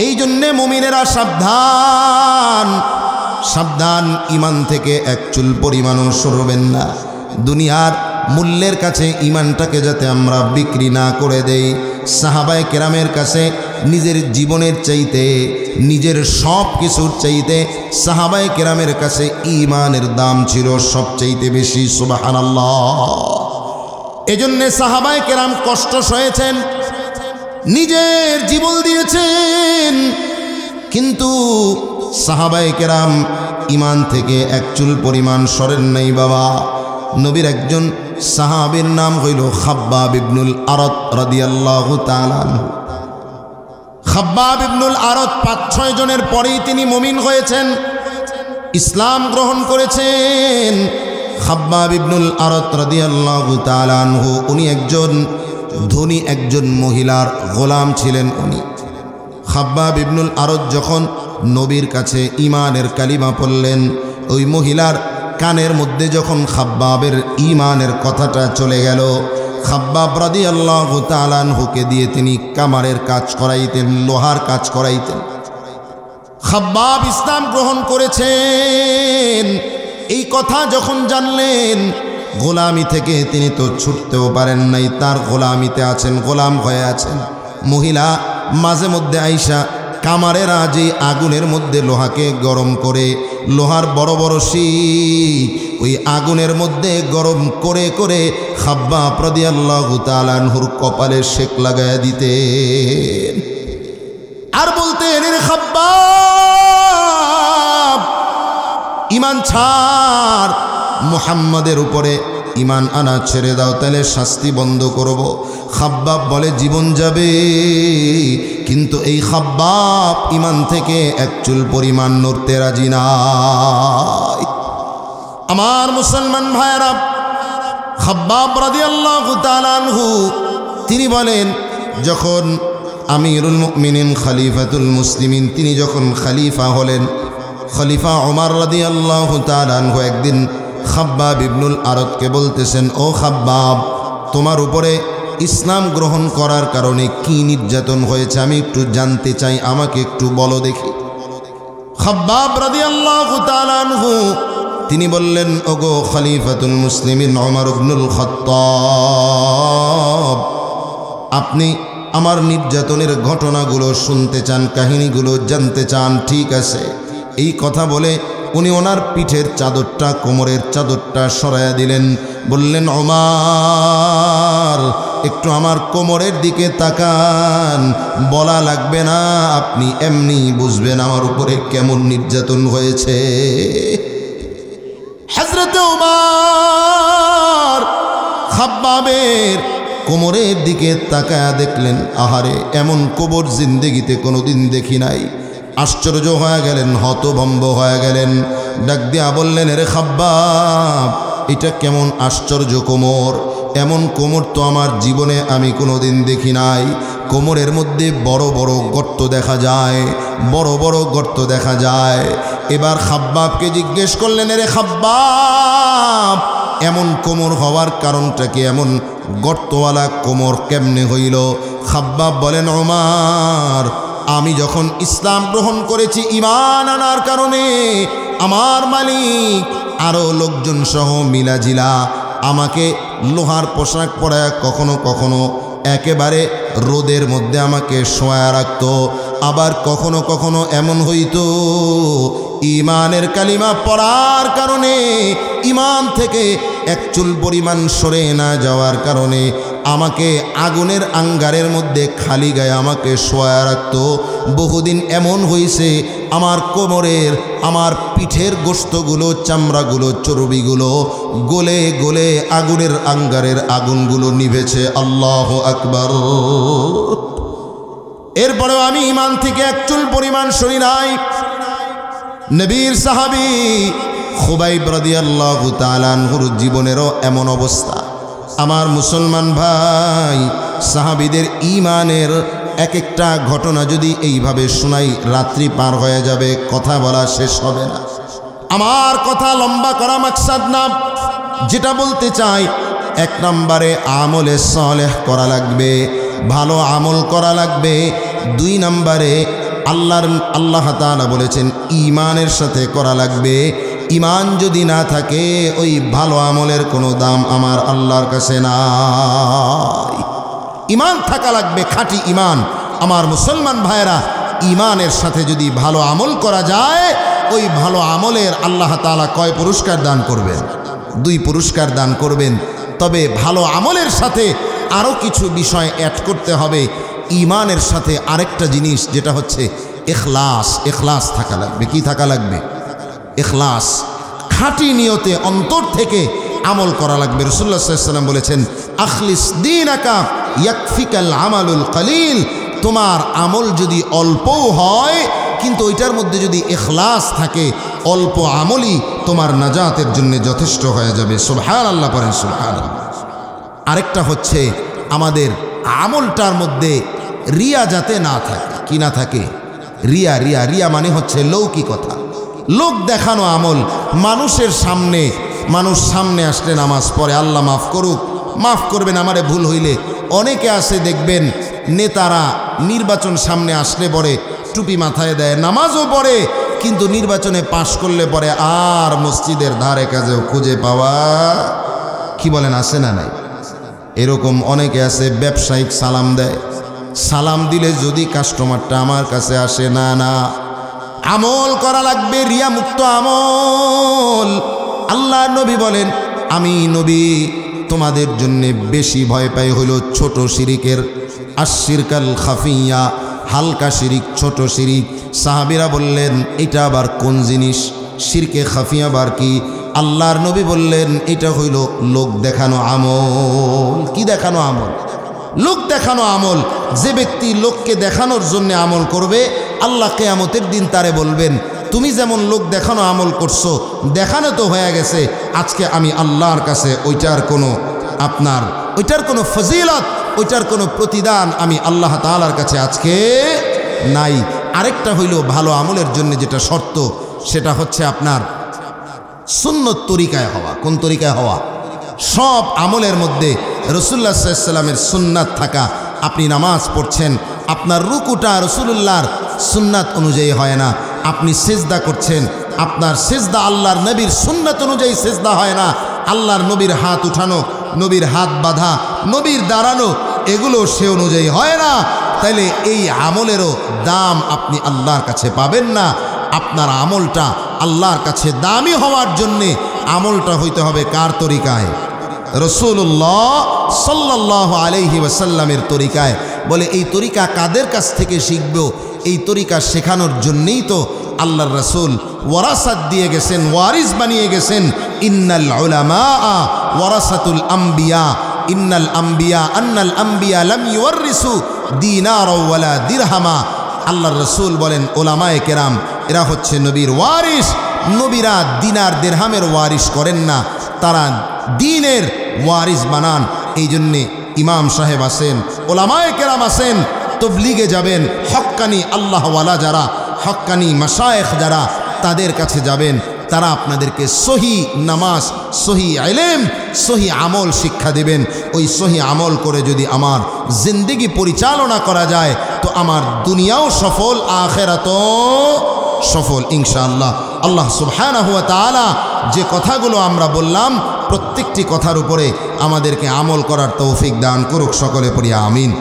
এই জন্যে মুমিনেরা সাবধান, সাবধান, ঈমান থেকে এক চুল পরিমাণও সরবেন না। দুনিয়ার মূল্যের কাছে ঈমানটাকে যাতে আমরা বিক্রি না করে দেই। সাহাবায়ে কেরামের কাছে নিজের জীবনের চাইতে, নিজের সব কিছুর চাইতে সাহাবায়ে কেরামের কাছে ঈমানের দাম ছিল সবচাইতে বেশি। সুবহানাল্লাহ। এজন্যে সাহাবায়ে কেরাম কষ্ট সয়েছেন, নিজের জীবন দিয়েছেন, কিন্তু সাহাবায়ে কেরাম ঈমান থেকে এক চুল পরিমাণ সরেন নাই বাবা। নবীর একজন সাহাবীর নাম হইল খাব্বাব ইবনুল আরত রাদিয়াল্লাহু তাআলা আনহু। খাব্বাব ইবনুল আরত ৫-৬ জনের পরেই তিনি মুমিন হয়েছেন, ইসলাম গ্রহণ করেছেন। খাব্বাব ইবনুল আরত রাদিয়াল্লাহু তাআলা আনহু উনি একজন ধনী একজন মহিলার গোলাম ছিলেন। উনি খাব্বাব ইবনুল আরত যখন নবীর কাছে ঈমানের কালিমা পড়লেন, ওই মহিলার কানের মধ্যে যখন খাব্বাবের ঈমানের কথাটা চলে গেল, খাব্বাব রাদিয়াল্লাহু তাআলা আনহুকে দিয়ে তিনি কামারের কাজ করাইতেন, লোহার কাজ করাইতেন। খাব্বাব ইসলাম গ্রহণ করেছেন, এই কথা যখন জানলেন, গোলামি থেকে তিনি তো ছুটতেও পারেন নাই, তার গোলামিতে আছেন, গোলাম হয়ে আছেন। মহিলা মাঝে মধ্যে আইসা কামারেরা যে আগুনের মধ্যে লোহাকে গরম করে, লোহার বড় বড় শিক ওই আগুনের মধ্যে গরম করে করে খাব্বাব রাদিয়াল্লাহু তাআলা আনহুর কপালে শেক লাগায়া দিতেন, আর বলতেন, রে খাব্বাব ঈমান ছাড়, মুহাম্মাদের উপরে ঈমান আনা ছেড়ে দাও, তাহলে শাস্তি বন্ধ করব। খাব্বাব বলে জীবন যাবে, কিন্তু এই খাব্বাব ঈমান থেকে এক চুল পরিমাণ নড়তে রাজি নাই। আমার মুসলমান ভাইরা, খাব্বাব রাদিয়াল্লাহু তাআলা আনহু তিনি বলেন, যখন আমিরুল মুমিনিন খলিফাতুল মুসলিমিন তিনি যখন খলিফা হলেন, খলিফা ওমর রাদিয়াল্লাহু তাআলা আনহু একদিন খাব্বাব ইবনুল আরতকে বলতেছেন, ও খাব্বাব, তোমার উপরে ইসলাম গ্রহণ করার কারণে কি নির্যাতন হয়েছে আমি একটু জানতে চাই, আমাকে একটু বলো দেখি। খাব্বাব রাদিয়াল্লাহু তাআলা আনহু তিনি বললেন, ওগো খলিফাতুল মুসলিমিন ওমর ইবনুল খাত্তাব, আপনি আমার নির্যাতনের ঘটনাগুলো শুনতে চান, কাহিনীগুলো জানতে চান, ঠিক আছে। এই কথা বলে উনি ওনার পিঠের চাদরটা, কোমরের চাদরটা সরাইয়া দিলেন, বললেন, ওমর একটু আমার কোমরের দিকে তাকান, বলা লাগবে না, আপনি এমনি বুঝবেন আমার উপরে কেমন নির্যাতন হয়েছে। হযরত ওমর খাব্বাবের কোমরের দিকে তাকায়া দেখলেন, আহারে, এমন কোমর জিন্দেগিতে কোনোদিন দেখি নাই। আশ্চর্য হয়ে গেলেন, হতভম্ব হয়ে গেলেন, ডাক দিয়া বললেন, রে খাব্বাব, এটা কেমন আশ্চর্য কোমর, এমন কোমর তো আমার জীবনে আমি কোনোদিন দেখি নাই। কোমরের মধ্যে বড় বড় গর্ত দেখা যায়, বড় বড় গর্ত দেখা যায়। এবার খাব্বাবকে জিজ্ঞেস করলেন, রে খাব্বাব, এমন কোমর হওয়ার কারণটা কি, এমন গর্তওয়ালা কোমর কেমনে হইল? খাব্বাব বলেন, ওমর, আমি যখন ইসলাম গ্রহণ করেছি ঈমান আনার কারণে আমার মালিক আরও লোকজন সহ মিলাজিলা আমাকে লোহার পোশাক পরায় কখনো কখনো একেবারে রোদের মধ্যে আমাকে শোয়া রাখত, আবার কখনো কখনো এমন হইতো ঈমানের কালিমা পড়ার কারণে ঈমান থেকে এক চুল পরিমাণ সরে না যাওয়ার কারণে আমাকে আগুনের আঙ্গারের মধ্যে খালি গায়ে আমাকে শোয়া রাখতো। বহুদিন এমন হয়েছে আমার কোমরের, আমার পিঠের গোশতগুলো, চামড়াগুলো, চর্বিগুলো গলে গলে আগুনের আঙ্গারের আগুনগুলো নিভেছে। আল্লাহু আকবার। এরপরেও আমি ঈমান থেকে এক চুল পরিমাণ সরি নাই। নবীর সাহাবী খুবাইব রাদিয়াল্লাহু তাআলা আনহুর জীবনেরও এমন অবস্থা। আমার মুসলমান ভাই, সাহাবীদের ঈমানের এক একটা ঘটনা যদি এইভাবে শোনাই, রাত্রি পার হয়ে যাবে, কথা বলা শেষ হবে না। আমার কথা লম্বা করা মাকসাদ না। যেটা বলতে চাই, এক নম্বরে আমলে সালেহ করা লাগবে, ভালো আমল করা লাগবে। দুই নম্বরে আল্লাহ তাআলা বলেছেন ঈমানের সাথে করা লাগবে। ঈমান যদি না থাকে ওই ভালো আমলের কোনো দাম আমার আল্লাহর কাছে নাই। ঈমান থাকা লাগবে, খাঁটি ঈমান। আমার মুসলমান ভাইরা, ঈমানের সাথে যদি ভালো আমল করা যায়, ওই ভালো আমলের আল্লাহ তাআলা কয় পুরস্কার দান করবেন? 2 পুরস্কার দান করবেন। তবে ভালো আমলের সাথে আরও কিছু বিষয় অ্যাড করতে হবে। ঈমানের সাথে আরেকটা জিনিস, যেটা হচ্ছে ইখলাস। ইখলাস থাকা লাগবে। কি থাকা লাগবে? ইখলাস। খাঁটি নিয়তে অন্তর থেকে আমল করা লাগবে। রাসূলুল্লাহ সাল্লাল্লাহু আলাইহি ওয়াসাল্লাম বলেছেন, আখলিস দীনাকা ইয়াকফিকাল আমালুল কলিল। তোমার আমল যদি অল্পও হয়, কিন্তু ওইটার মধ্যে যদি ইখলাস থাকে, অল্প আমলই তোমার নাজাতের জন্য যথেষ্ট হয়ে যাবে। সুবহানাল্লাহ পড়েন, সুবহানাল্লাহ। আরেকটা হচ্ছে আমাদের আমলটার মধ্যে রিয়া যাতে না থাকে। কি না থাকে? রিয়া। রিয়া রিয়া মানে হচ্ছে লৌকিকতা, লোক দেখানো আমল। মানুষ সামনে আসলে নামাজ পড়ে, আল্লাহ মাফ করুক, মাফ করবেন আমারে ভুল হইলে। অনেকে আছে দেখবেন, নেতারা নির্বাচন সামনে আসলে পরে টুপি মাথায় দেয়, নামাজও পড়ে, কিন্তু নির্বাচনে পাশ করলে পরে আর মসজিদের ধারে কাছেও খুঁজে পাওয়া, কি বলেন, আছে না নাই? এরকম অনেকে আছে ব্যবসায়িক সালাম দেয়, সালাম দিলে যদি কাস্টমারটা আমার কাছে আসে, না না, আমল করা লাগবে, রিয়া মুক্ত আমল। আল্লাহ নবী বলেন, আমি নবী তোমাদের জন্য বেশি ভয় পাই হইল ছোট শিরিকের। আশিরকাল খাফিয়া, হালকা শিরিক, ছোট শিরিক। সাহাবীরা বললেন, এটা আবার কোন জিনিস? শিরকে খাফিয়া আবার কি? আল্লাহর নবী বললেন, এটা হইল লোক দেখানো আমল। কি দেখানো আমল? লোক দেখানো আমল। যে ব্যক্তি লোককে দেখানোর জন্য আমল করবে, আল্লাহ কিয়ামতের দিন তারে বলবেন, তুমি যেমন লোক দেখানো আমল করছো, দেখানো তো হয়ে গেছে, আজকে আমি আল্লাহর কাছে ওইটার কোনো ফজিলত, ওইটার কোনো প্রতিদান আমি আল্লাহ তাআলার কাছে আজকে নাই। আরেকটা হইল ভালো আমলের জন্য যেটা শর্ত, সেটা হচ্ছে আপনার সুন্নত তরিকায় হওয়া। কোন তরিকায় হওয়া? সব আমলের মধ্যে রাসূলুল্লাহ সাল্লাল্লাহু আলাইহি ওয়াসাল্লামের সুন্নাত থাকা। আপনি নামাজ পড়ছেন, আপনার রুকুটা রাসূলুল্লাহর সুন্নাত অনুযায়ী হয় না। আপনি সিজদা করছেন, আপনার সিজদা আল্লাহর নবীর সুন্নাত অনুযায়ী সিজদা হয় না। আল্লাহর নবীর হাত উঠানো, নবীর হাত বাঁধা, নবীর দাঁড়ানো, এগুলো সে অনুযায়ী হয় না। তাইলে এই আমলেরও দাম আপনি আল্লাহর কাছে পাবেন না। আপনার আমলটা আল্লাহর কাছে দামি হওয়ার জন্যে আমলটা হইতে হবে কার তরিকায়? রাসূলুল্লাহ সাল্লাল্লাহু আলাইহি ওয়াসাল্লামের তরিকায়। বলে এই তরিকা কাদের কাছ থেকে শিখব? এই তরিকা শেখানোর জন্যেই তো আল্লাহর রাসূল ওয়ারাসাত দিয়ে গেছেন, ওয়ারিস বানিয়ে গেছেন। ইন্নাল উলামা ওয়ারাসাতুল আম্বিয়া, ইন্নাল আম্বিয়া লাম ইউওয়ারিসু দিনারা ওয়ালা দিরহামা। আল্লাহর রাসূল বলেন, ওলামায়ে কেরাম এরা হচ্ছে নবীর ওয়ারিস। নবীরা দিনার দিরহামের ওয়ারিস করেন না, তারা দ্বীনের ওয়ারিস বানান। এই জন্যে ইমাম সাহেব আছেন, ওলামায়ে কেরাম আছেন, তবলিগে যাবেন, হক্কানি আল্লাহওয়ালা যারা, হক্কানি মাশায়েখ যারা, তাদের কাছে যাবেন। তারা আপনাদেরকে সহি নামাজ, সহি ইলম, সহি আমল শিক্ষা দেবেন। ওই সহি আমল করে যদি আমার জিন্দেগি পরিচালনা করা যায়, তো আমার দুনিয়াও সফল, আখিরাতও সফল ইনশাআল্লাহ। আল্লাহ সুবহানাহু ওয়া তাআলা যে কথাগুলো আমরা বললাম, প্রত্যেকটি কথার উপরে আমাদেরকে আমল করার তৌফিক দান করুক। সকলে পড়ি আমিন।